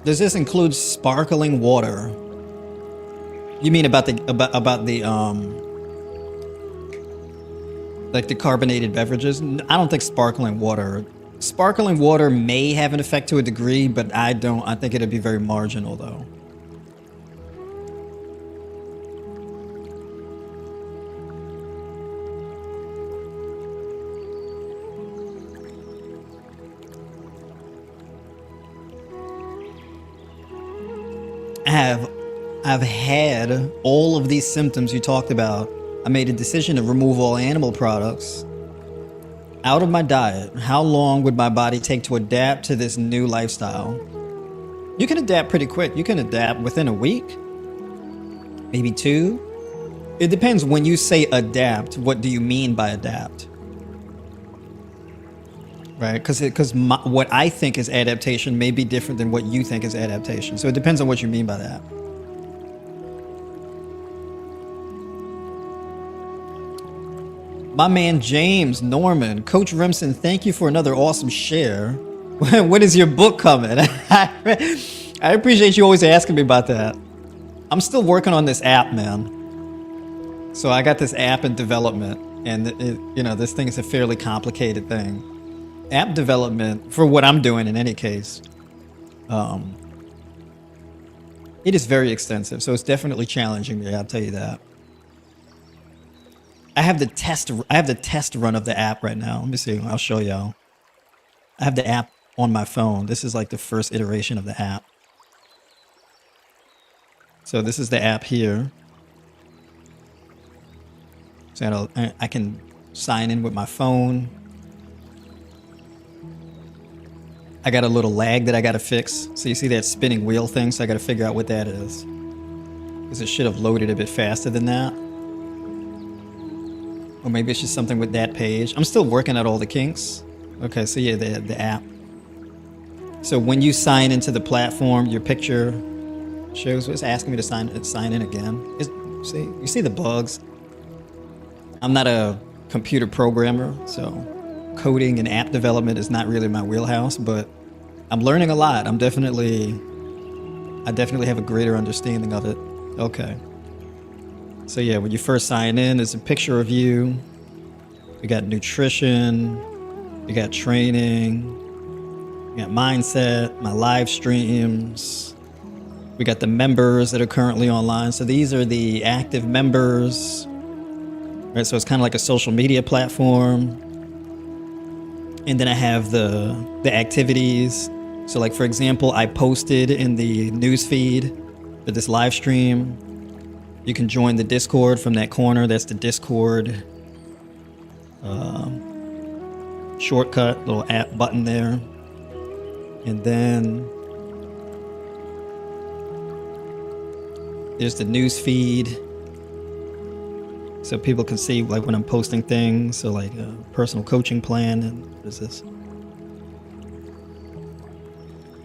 Does this include sparkling water? You mean about the like the carbonated beverages? I don't think sparkling water may have an effect to a degree, but I don't. I think it'd be very marginal though. I've had all of these symptoms you talked about. I made a decision to remove all animal products out of my diet. How long would my body take to adapt to this new lifestyle? You can adapt pretty quick. You can adapt within a week, maybe 2. It depends. When you say adapt, what do you mean by adapt? Right? Because what I think is adaptation may be different than what you think is adaptation. So it depends on what you mean by that. My man James Norman, Coach Remsen, thank you for another awesome share. When is your book coming? I appreciate you always asking me about that. I'm still working on this app, man. So I got this app in development, and this thing is a fairly complicated thing. App development, for what I'm doing in any case, it is very extensive. So it's definitely challenging me. I'll tell you that. I have the test run of the app right now. Let me see. I'll show y'all. I have the app on my phone. This is like the first iteration of the app. So this is the app here. So I can sign in with my phone. I got a little lag that I got to fix. So you see that spinning wheel thing? So I got to figure out what that is. Because it should have loaded a bit faster than that. Or maybe it's just something with that page. I'm still working out all the kinks. Okay, so yeah, the app. So when you sign into the platform, your picture shows. It's asking me to sign in again. You see the bugs. I'm not a computer programmer, so coding and app development is not really my wheelhouse, but I'm learning a lot. I definitely have a greater understanding of it. Okay. So yeah, when you first sign in, there's a picture of you. We got nutrition, we got training, we got mindset, my live streams. We got the members that are currently online. So these are the active members. Right, so it's kind of like a social media platform. And then I have the activities. So like, for example, I posted in the news feed for this live stream. You can join the Discord from that corner. That's the Discord shortcut, little app button there. And then there's the news feed. So people can see like when I'm posting things. So like a personal coaching plan. And what is this?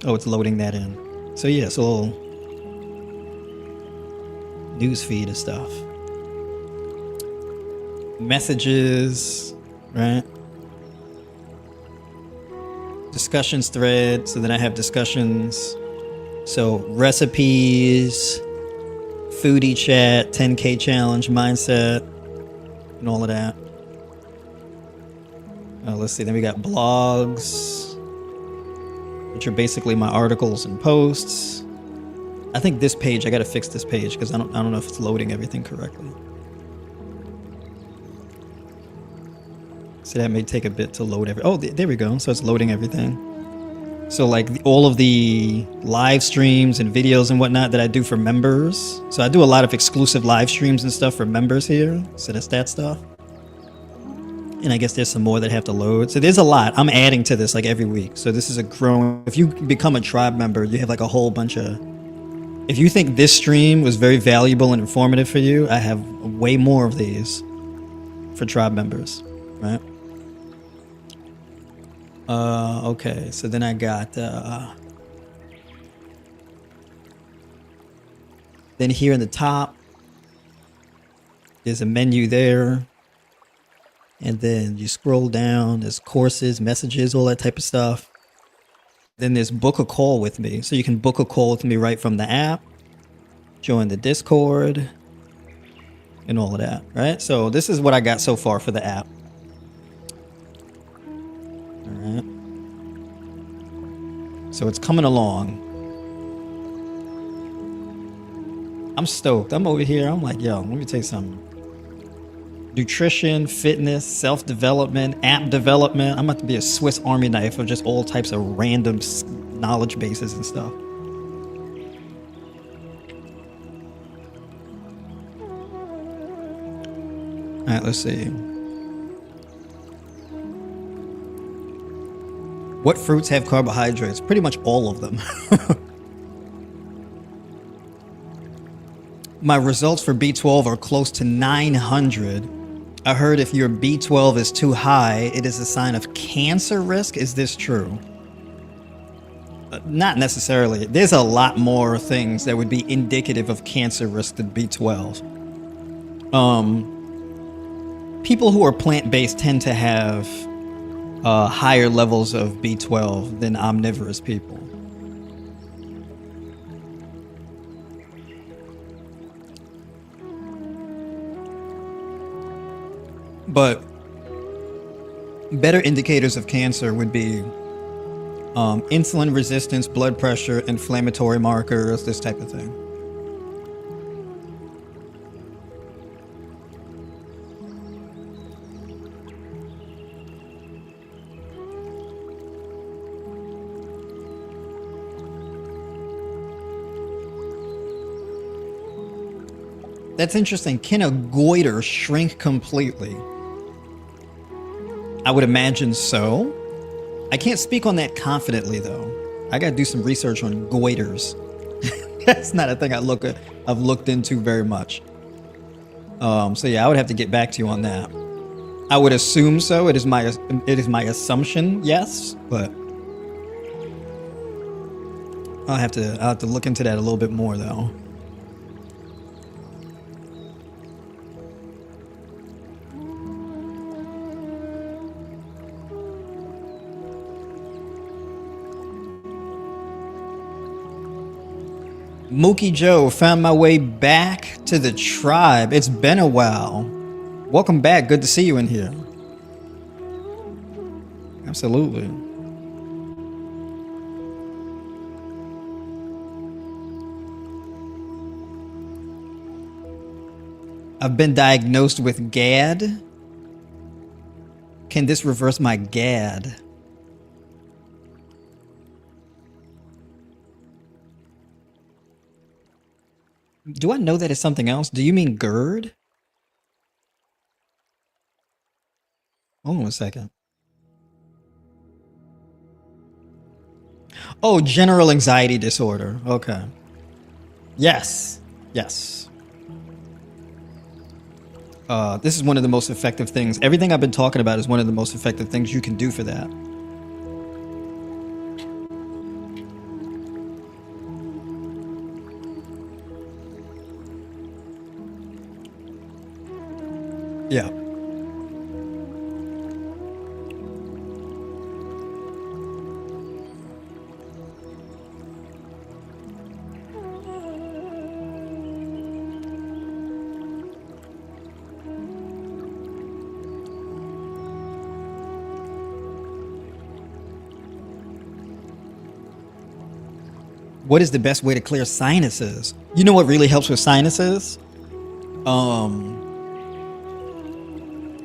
Oh, it's loading that in. So yeah, it's a little news feed of stuff. Messages, right? Discussions thread. So then I have discussions. So recipes, foodie chat, 10K challenge, mindset, and all of that. Let's see. Then we got blogs, which are basically my articles and posts. I think this page, I got to fix this page because I don't know if it's loading everything correctly. So that may take a bit to load oh, there we go. So it's loading everything. So like all of the live streams and videos and whatnot that I do for members. So I do a lot of exclusive live streams and stuff for members here. So that's that stuff. And I guess there's some more that have to load. So there's a lot. I'm adding to this like every week. So this is a growing. If you become a tribe member, you have like a whole bunch of. If you think this stream was very valuable and informative for you, I have way more of these for tribe members, right? Okay, so then I got, then here in the top, there's a menu there. And then you scroll down, there's courses, messages, all that type of stuff. Then there's book a call with me. So you can book a call with me right from the app, join the Discord, and all of that, right? So this is what I got so far for the app. All right. So it's coming along. I'm stoked. I'm over here. I'm like, yo, let me tell you something. Nutrition, fitness, self-development, app development. I'm about to be a Swiss Army knife of just all types of random knowledge bases and stuff. All right, let's see. What fruits have carbohydrates? Pretty much all of them. My results for B12 are close to 900. I heard if your B12 is too high, it is a sign of cancer risk. Is this true? Not necessarily. There's a lot more things that would be indicative of cancer risk than B12. People who are plant-based tend to have higher levels of B12 than omnivorous people. But better indicators of cancer would be insulin resistance, blood pressure, inflammatory markers, this type of thing. That's interesting. Can a goiter shrink completely? I would imagine so. I can't speak on that confidently, though. I got to do some research on goiters. That's not a thing I've looked into very much. So yeah, I would have to get back to you on that. I would assume so. It is my assumption, yes, but I'll have to look into that a little bit more, though. Mookie Joe, found my way back to the tribe. It's been a while. Welcome back. Good to see you in here. Absolutely. I've been diagnosed with GAD. Can this reverse my GAD? Do I know that it's something else? Do you mean GERD? Hold on a second. Oh, general anxiety disorder. Okay. Yes. Yes. This is one of the most effective things. Everything I've been talking about is one of the most effective things you can do for that. Yeah. What is the best way to clear sinuses? You know what really helps with sinuses?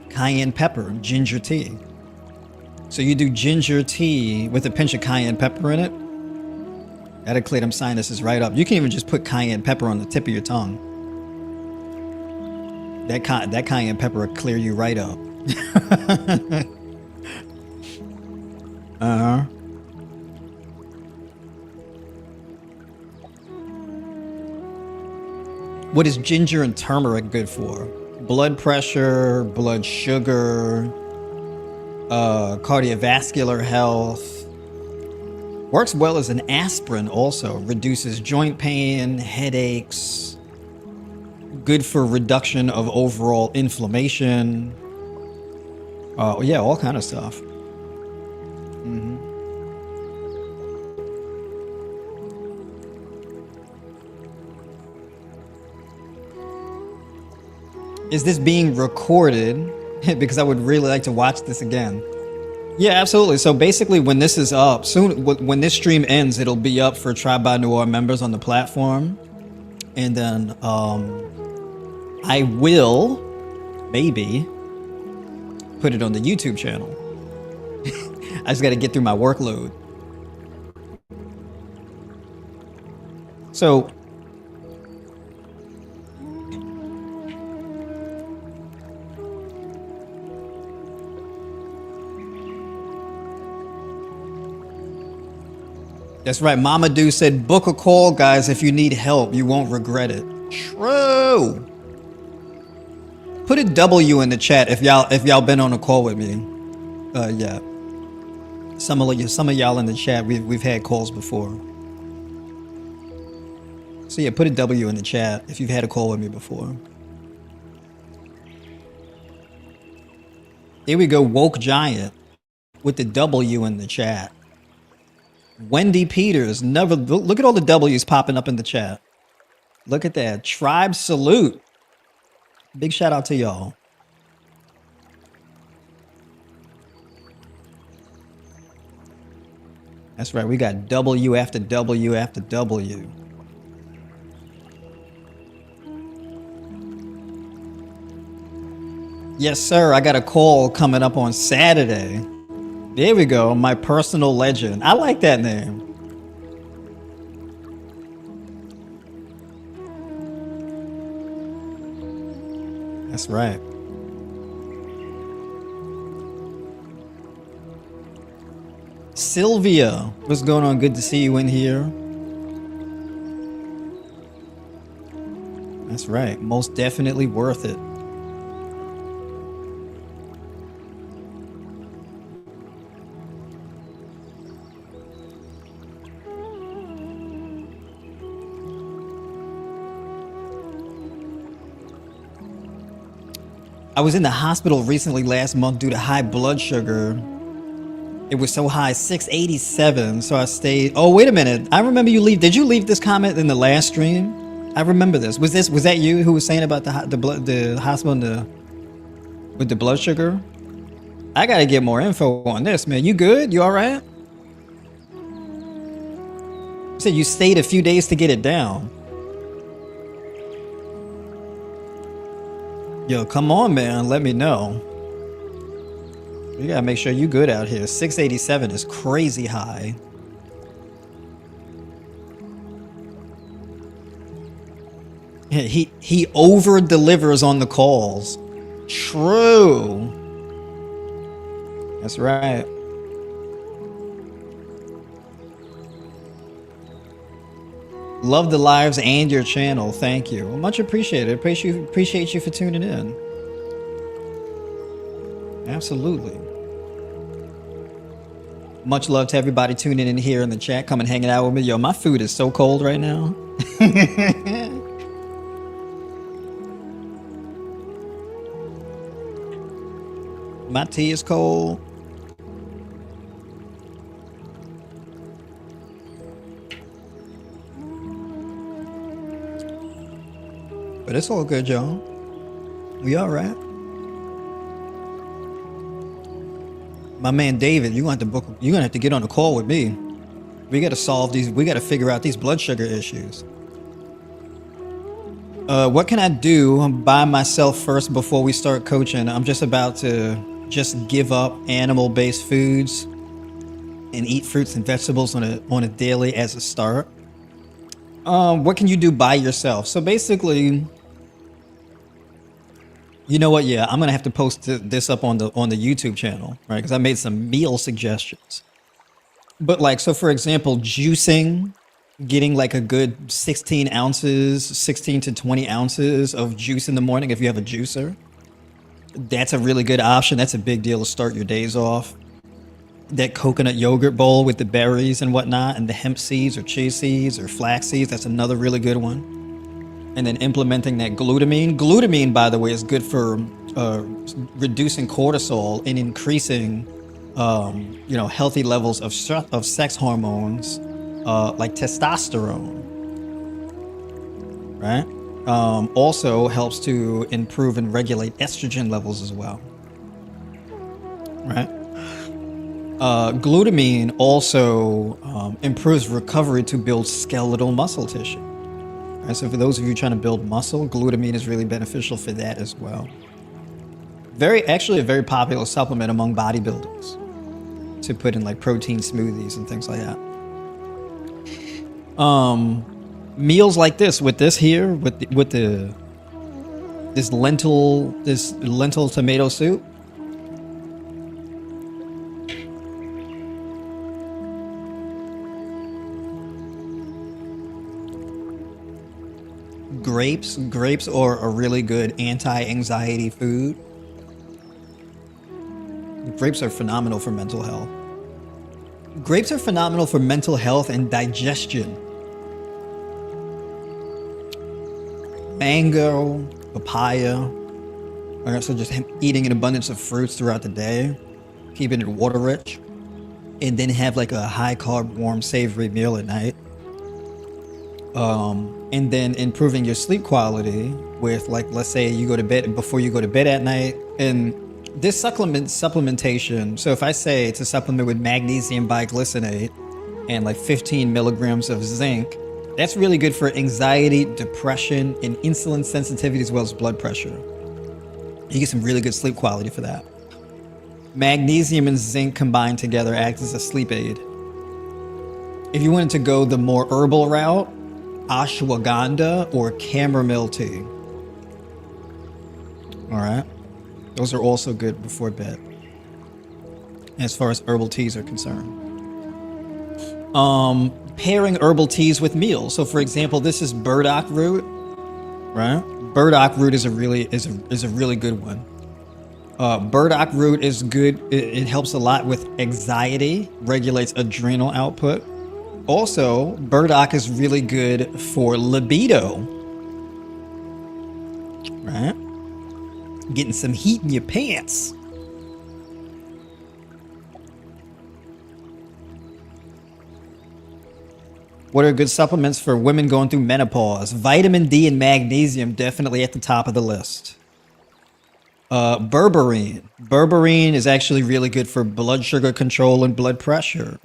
Cayenne pepper, ginger tea. So you do ginger tea with a pinch of cayenne pepper in it. That'll clear them sinuses right up. You can even just put cayenne pepper on the tip of your tongue. That cayenne pepper will clear you right up. Uh-huh. What is ginger and turmeric good for? Blood pressure, blood sugar, cardiovascular health. Works well as an aspirin also. Reduces joint pain, headaches. Good for reduction of overall inflammation. Yeah, all kind of stuff. Mm-hmm. Is this being recorded? Because I would really like to watch this again. Yeah, absolutely. So basically, when this is up, soon, when this stream ends, it'll be up for Tribe by Noire members on the platform. And then I will, maybe, put it on the YouTube channel. I just got to get through my workload. So that's right. Mama Do said, book a call, guys. If you need help, you won't regret it. True. Put a W in the chat if y'all been on a call with me. Yeah. Some of y'all in the chat, we've had calls before. So yeah, put a W in the chat if you've had a call with me before. Here we go, Woke Giant. with the W in the chat. Wendy Peters, never look at all the W's popping up in the chat. Look at that. Tribe salute. Big shout out to y'all. That's right. We got W after W after W. Yes, sir. I got a call coming up on Saturday. There we go. My personal legend. I like that name. That's right. Sylvia, what's going on? Good to see you in here. That's right. Most definitely worth it. I was in the hospital recently last month due to high blood sugar. It was so high, 687. So I stayed. Oh, wait a minute. I remember you leave. Did you leave this comment in the last stream? I remember this. Was that you who was saying about the hospital and with the blood sugar? I gotta get more info on this, man. You good? You all right? You said you stayed a few days to get it down. Yo, come on, man. Let me know. You gotta make sure you good out here. 687 is crazy high. He over delivers on the calls. True. That's right. Love the lives and your channel. Thank you. Much appreciated. Appreciate you for tuning in. Absolutely. Much love to everybody tuning in here in the chat, coming hanging out with me. Yo, my food is so cold right now. My tea is cold. But it's all good, y'all. We all right. My man David, you're gonna have to get on a call with me. We gotta solve these, we gotta figure out these blood sugar issues. What can I do by myself first before we start coaching? I'm just about to give up animal-based foods and eat fruits and vegetables on a daily as a start. What can you do by yourself? So basically, you know what? Yeah, I'm gonna have to post this up on the YouTube channel, right? Because I made some meal suggestions. But like, so for example, juicing, getting like a good 16 to 20 ounces of juice in the morning if you have a juicer. That's a really good option. That's a big deal to start your days off. That coconut yogurt bowl with the berries and whatnot, and the hemp seeds or chia seeds or flax seeds, that's another really good one. And then implementing that glutamine. Glutamine, by the way, is good for reducing cortisol and increasing, healthy levels of sex hormones, like testosterone. Right? Also helps to improve and regulate estrogen levels as well. Right? Glutamine also improves recovery to build skeletal muscle tissue. Right, so for those of you trying to build muscle, glutamine is really beneficial for that as well. Actually a very popular supplement among bodybuilders to put in like protein smoothies and things like that. Meals like this with this here, this lentil tomato soup. Grapes are a really good anti-anxiety food. Grapes are phenomenal for mental health. Grapes are phenomenal for mental health and digestion. Mango, papaya. So just eating an abundance of fruits throughout the day. keeping it water rich, and then have like a high carb, warm, savory meal at night. And then improving your sleep quality with, like, let's say you go to bed, before you go to bed at night. And this supplementation, so if I say it's a supplement with magnesium biglycinate and like 15 milligrams of zinc, that's really good for anxiety, depression, and insulin sensitivity, as well as blood pressure. You get some really good sleep quality for that. Magnesium and zinc combined together act as a sleep aid. If you wanted to go the more herbal route, ashwagandha or chamomile tea. All right. Those are also good before bed, as far as herbal teas are concerned. Pairing herbal teas with meals. So, for example, this is burdock root, right? Burdock root is a really good one. Burdock root is good. It helps a lot with anxiety, regulates adrenal output. Also, burdock is really good for libido, right? Getting some heat in your pants. What are good supplements for women going through menopause? Vitamin D and magnesium definitely at the top of the list. Berberine. Berberine is actually really good for blood sugar control and blood pressure.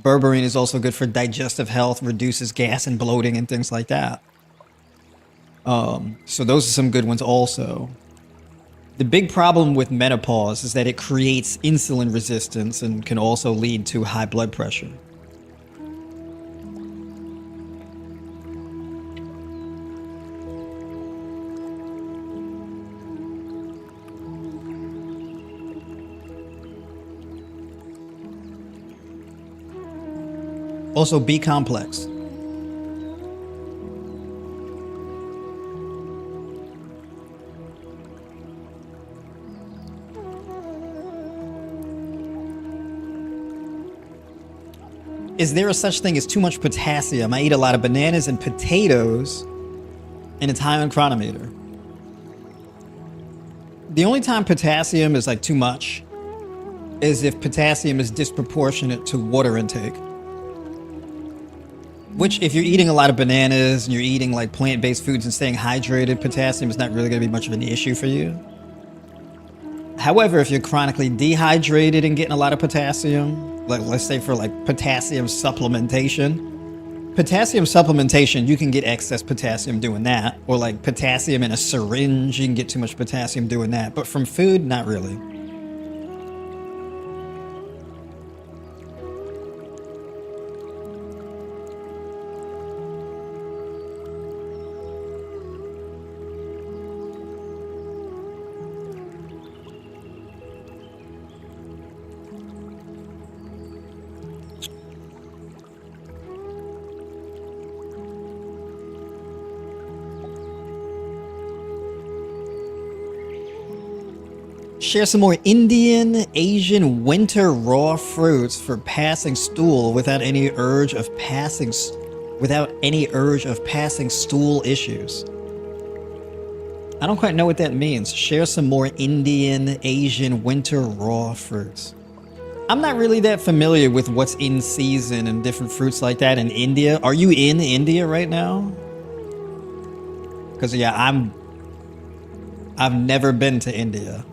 Berberine is also good for digestive health, reduces gas and bloating and things like that. So those are some good ones also. The big problem with menopause is that it creates insulin resistance and can also lead to high blood pressure. Also, B complex. Is there a such thing as too much potassium? I eat a lot of bananas and potatoes, and it's high on chronometer. The only time potassium is like too much is if potassium is disproportionate to water intake. Which, if you're eating a lot of bananas and you're eating like plant-based foods and staying hydrated, potassium is not really going to be much of an issue for you. However, if you're chronically dehydrated and getting a lot of potassium, like let's say for like potassium supplementation, you can get excess potassium doing that. Or like potassium in a syringe, you can get too much potassium doing that. But from food, not really. Share some more Indian, Asian winter raw fruits for passing stool without any urge of passing stool issues. I don't quite know what that means. Share some more Indian, Asian winter raw fruits. I'm not really that familiar with what's in season and different fruits like that in India. Are you in India right now? Because yeah, I've never been to India.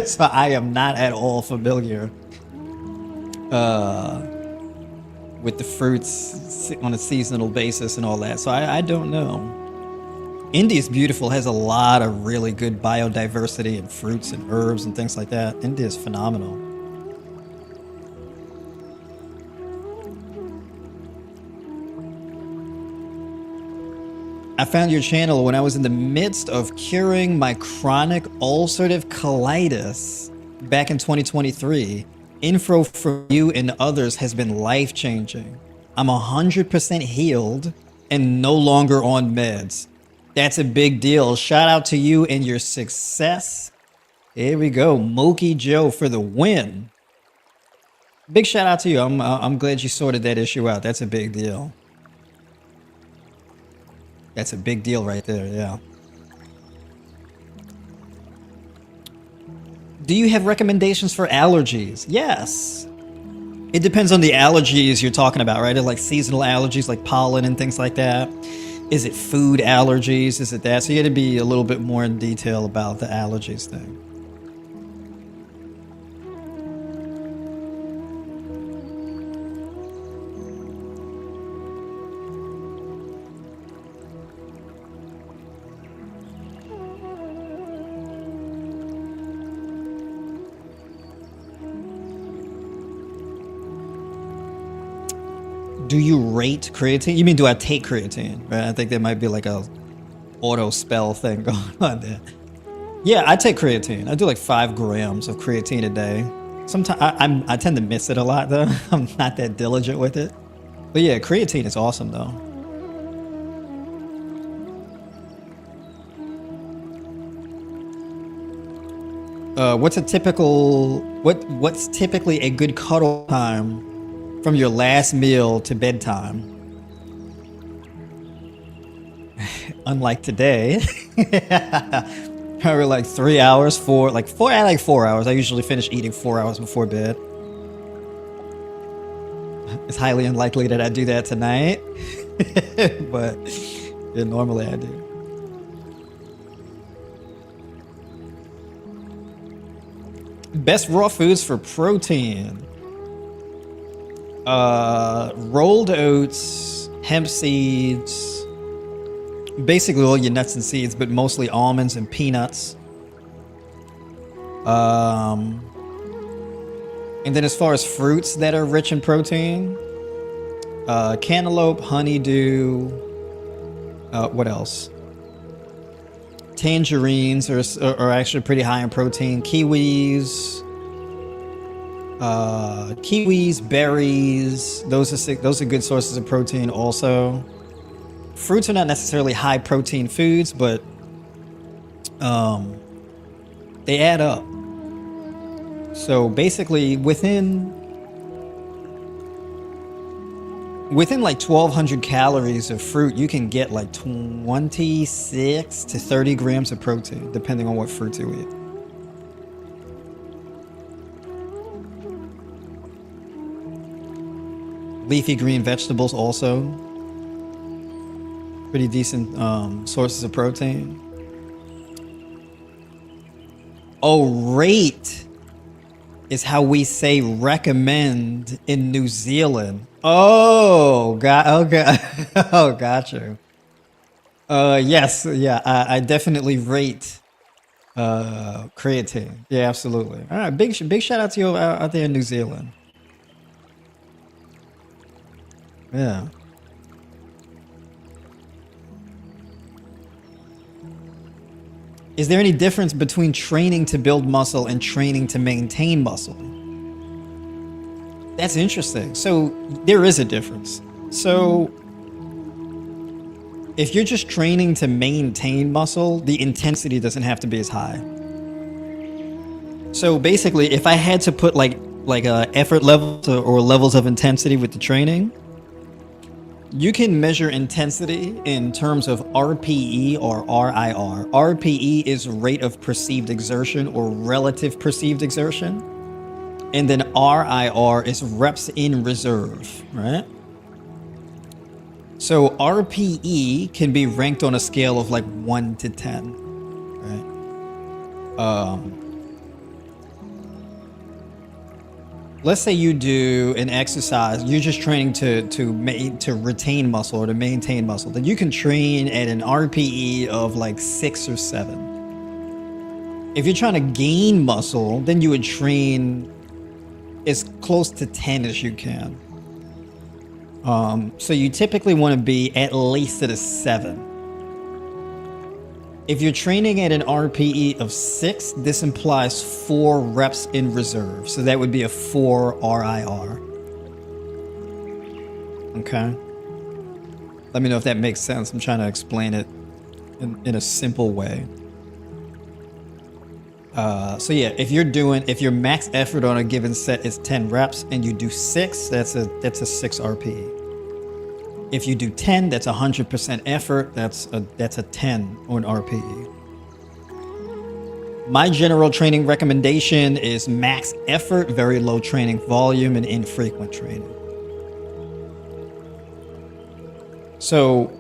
So I am not at all familiar with the fruits on a seasonal basis and all that. So I don't know. India's beautiful, has a lot of really good biodiversity and fruits and herbs and things like that. India is phenomenal. I found your channel when I was in the midst of curing my chronic ulcerative colitis back in 2023. Info from you and others has been life-changing. I'm 100% healed and no longer on meds. That's a big deal. Shout out to you and your success. Here we go. Mookie Joe for the win. Big shout out to you. I'm glad you sorted that issue out. That's a big deal. That's a big deal right there, yeah. Do you have recommendations for allergies? Yes. It depends on the allergies you're talking about, right? Like seasonal allergies like pollen and things like that. Is it food allergies? Is it that? So you got to be a little bit more in detail about the allergies thing. Do you rate creatine? You mean do I take creatine? Right? I think there might be like a auto spell thing going on there. Yeah, I take creatine. I do like 5 grams of creatine a day. Sometimes I tend to miss it a lot though. I'm not that diligent with it. But yeah, creatine is awesome though. What's typically a good cuddle time from your last meal to bedtime? Unlike today. Probably like 3 hours, 4 hours. I usually finish eating 4 hours before bed. It's highly unlikely that I do that tonight. But yeah, normally I do. Best raw foods for protein. Rolled oats, hemp seeds, basically all your nuts and seeds, but mostly almonds and peanuts. And then as far as fruits that are rich in protein, cantaloupe, honeydew, what else? Tangerines are actually pretty high in protein. Kiwis, berries, those are good sources of protein also. Fruits are not necessarily high protein foods, but they add up. So basically within like 1,200 calories of fruit, you can get like 26 to 30 grams of protein, depending on what fruit you eat. Leafy green vegetables also pretty decent sources of protein. Oh, rate is how we say recommend in New Zealand. Oh, okay. Oh, got you. Yes, yeah, I definitely rate creatine. Yeah, absolutely. All right, big shout out to you out there in New Zealand. Yeah. Is there any difference between training to build muscle and training to maintain muscle? That's interesting. So there is a difference. So if you're just training to maintain muscle, the intensity doesn't have to be as high. So basically, if I had to put like effort levels or levels of intensity with the training, you can measure intensity in terms of RPE or RIR. RPE is rate of perceived exertion or relative perceived exertion. And then RIR is reps in reserve, right? So RPE can be ranked on a scale of like 1 to 10, right? Let's say you do an exercise, you're just training to retain muscle or to maintain muscle, then you can train at an RPE of like 6 or 7. If you're trying to gain muscle, then you would train as close to 10 as you can. So you typically want to be at least at a 7. If you're training at an RPE of 6, this implies 4 reps in reserve. So that would be a 4 RIR. Okay. Let me know if that makes sense. I'm trying to explain it in a simple way. So yeah, if your max effort on a given set is 10 reps and you do 6, that's a 6 RPE. If you do 10, that's 100% effort. That's a 10 on RPE. My general training recommendation is max effort, very low training volume, and infrequent training. So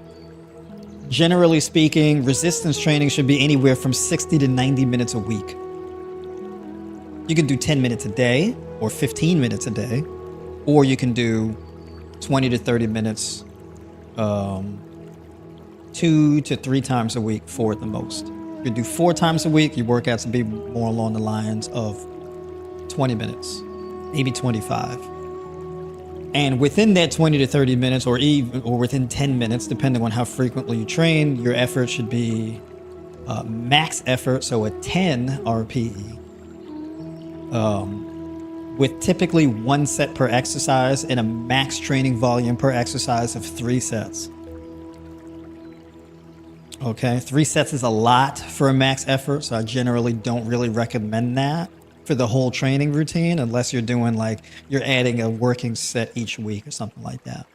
generally speaking, resistance training should be anywhere from 60 to 90 minutes a week. You can do 10 minutes a day or 15 minutes a day, or you can do 20 to 30 minutes 2 to 3 times a week, 4 at the most. If you do 4 times a week, your workouts will be more along the lines of 20 minutes, maybe 25. And within that 20 to 30 minutes, or within 10 minutes, depending on how frequently you train, your effort should be max effort, so a 10 RPE, with typically 1 set per exercise and a max training volume per exercise of 3 sets. Okay, 3 sets is a lot for a max effort, so I generally don't really recommend that for the whole training routine, unless you're doing like, you're adding a working set each week or something like that.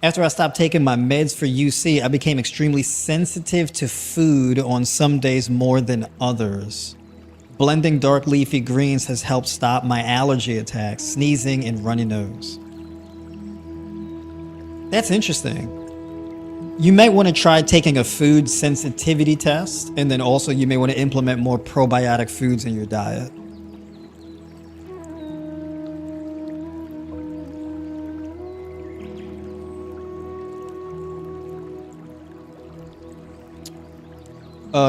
After I stopped taking my meds for UC, I became extremely sensitive to food on some days more than others. Blending dark leafy greens has helped stop my allergy attacks, sneezing, and runny nose. That's interesting. You might want to try taking a food sensitivity test, and then also you may want to implement more probiotic foods in your diet.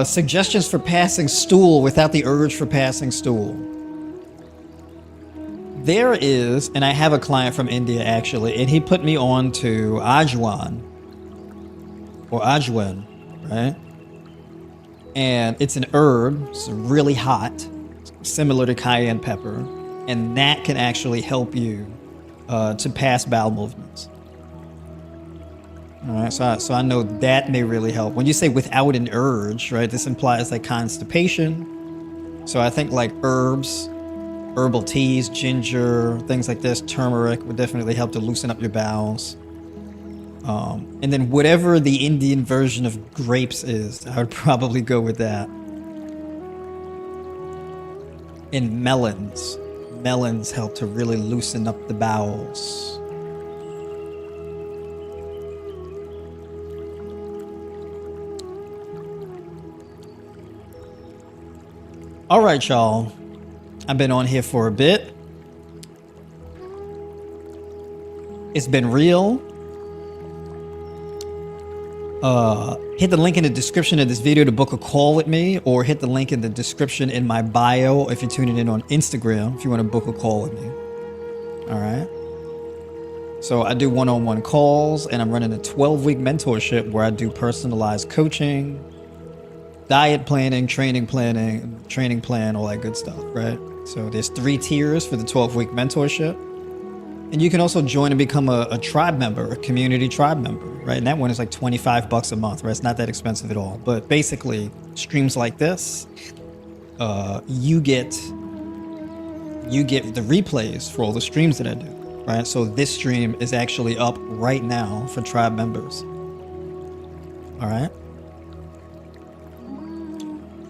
Suggestions for passing stool without the urge for passing stool. There is, and I have a client from India actually, and he put me on to ajwan, or ajwan, right? And it's an herb, it's really hot, similar to cayenne pepper, and that can actually help you to pass bowel movements. All right, so I know that may really help. When you say without an urge, right, this implies like constipation. So I think like herbs, herbal teas, ginger, things like this, turmeric would definitely help to loosen up your bowels. And then whatever the Indian version of grapes is, I would probably go with that. And melons. Melons help to really loosen up the bowels. All right, y'all. I've been on here for a bit. It's been real. Hit the link in the description of this video to book a call with me, or hit the link in the description in my bio if you're tuning in on Instagram if you want to book a call with me. All right. So I do one-on-one calls, and I'm running a 12-week mentorship where I do personalized coaching, diet planning, training plan, all that good stuff, right? So there's 3 tiers for the 12-week mentorship. And you can also join and become a tribe member, a community tribe member, right? And that one is like $25 a month, right? It's not that expensive at all. But basically, streams like this, you get the replays for all the streams that I do, right? So this stream is actually up right now for tribe members. All right.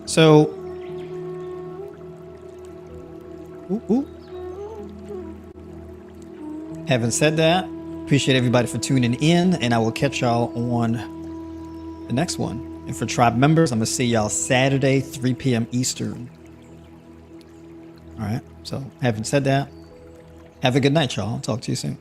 So, having said that, appreciate everybody for tuning in, and I will catch y'all on the next one. And for tribe members, I'm going to see y'all Saturday, 3 p.m. Eastern. All right. So, having said that, have a good night, y'all. I'll talk to you soon.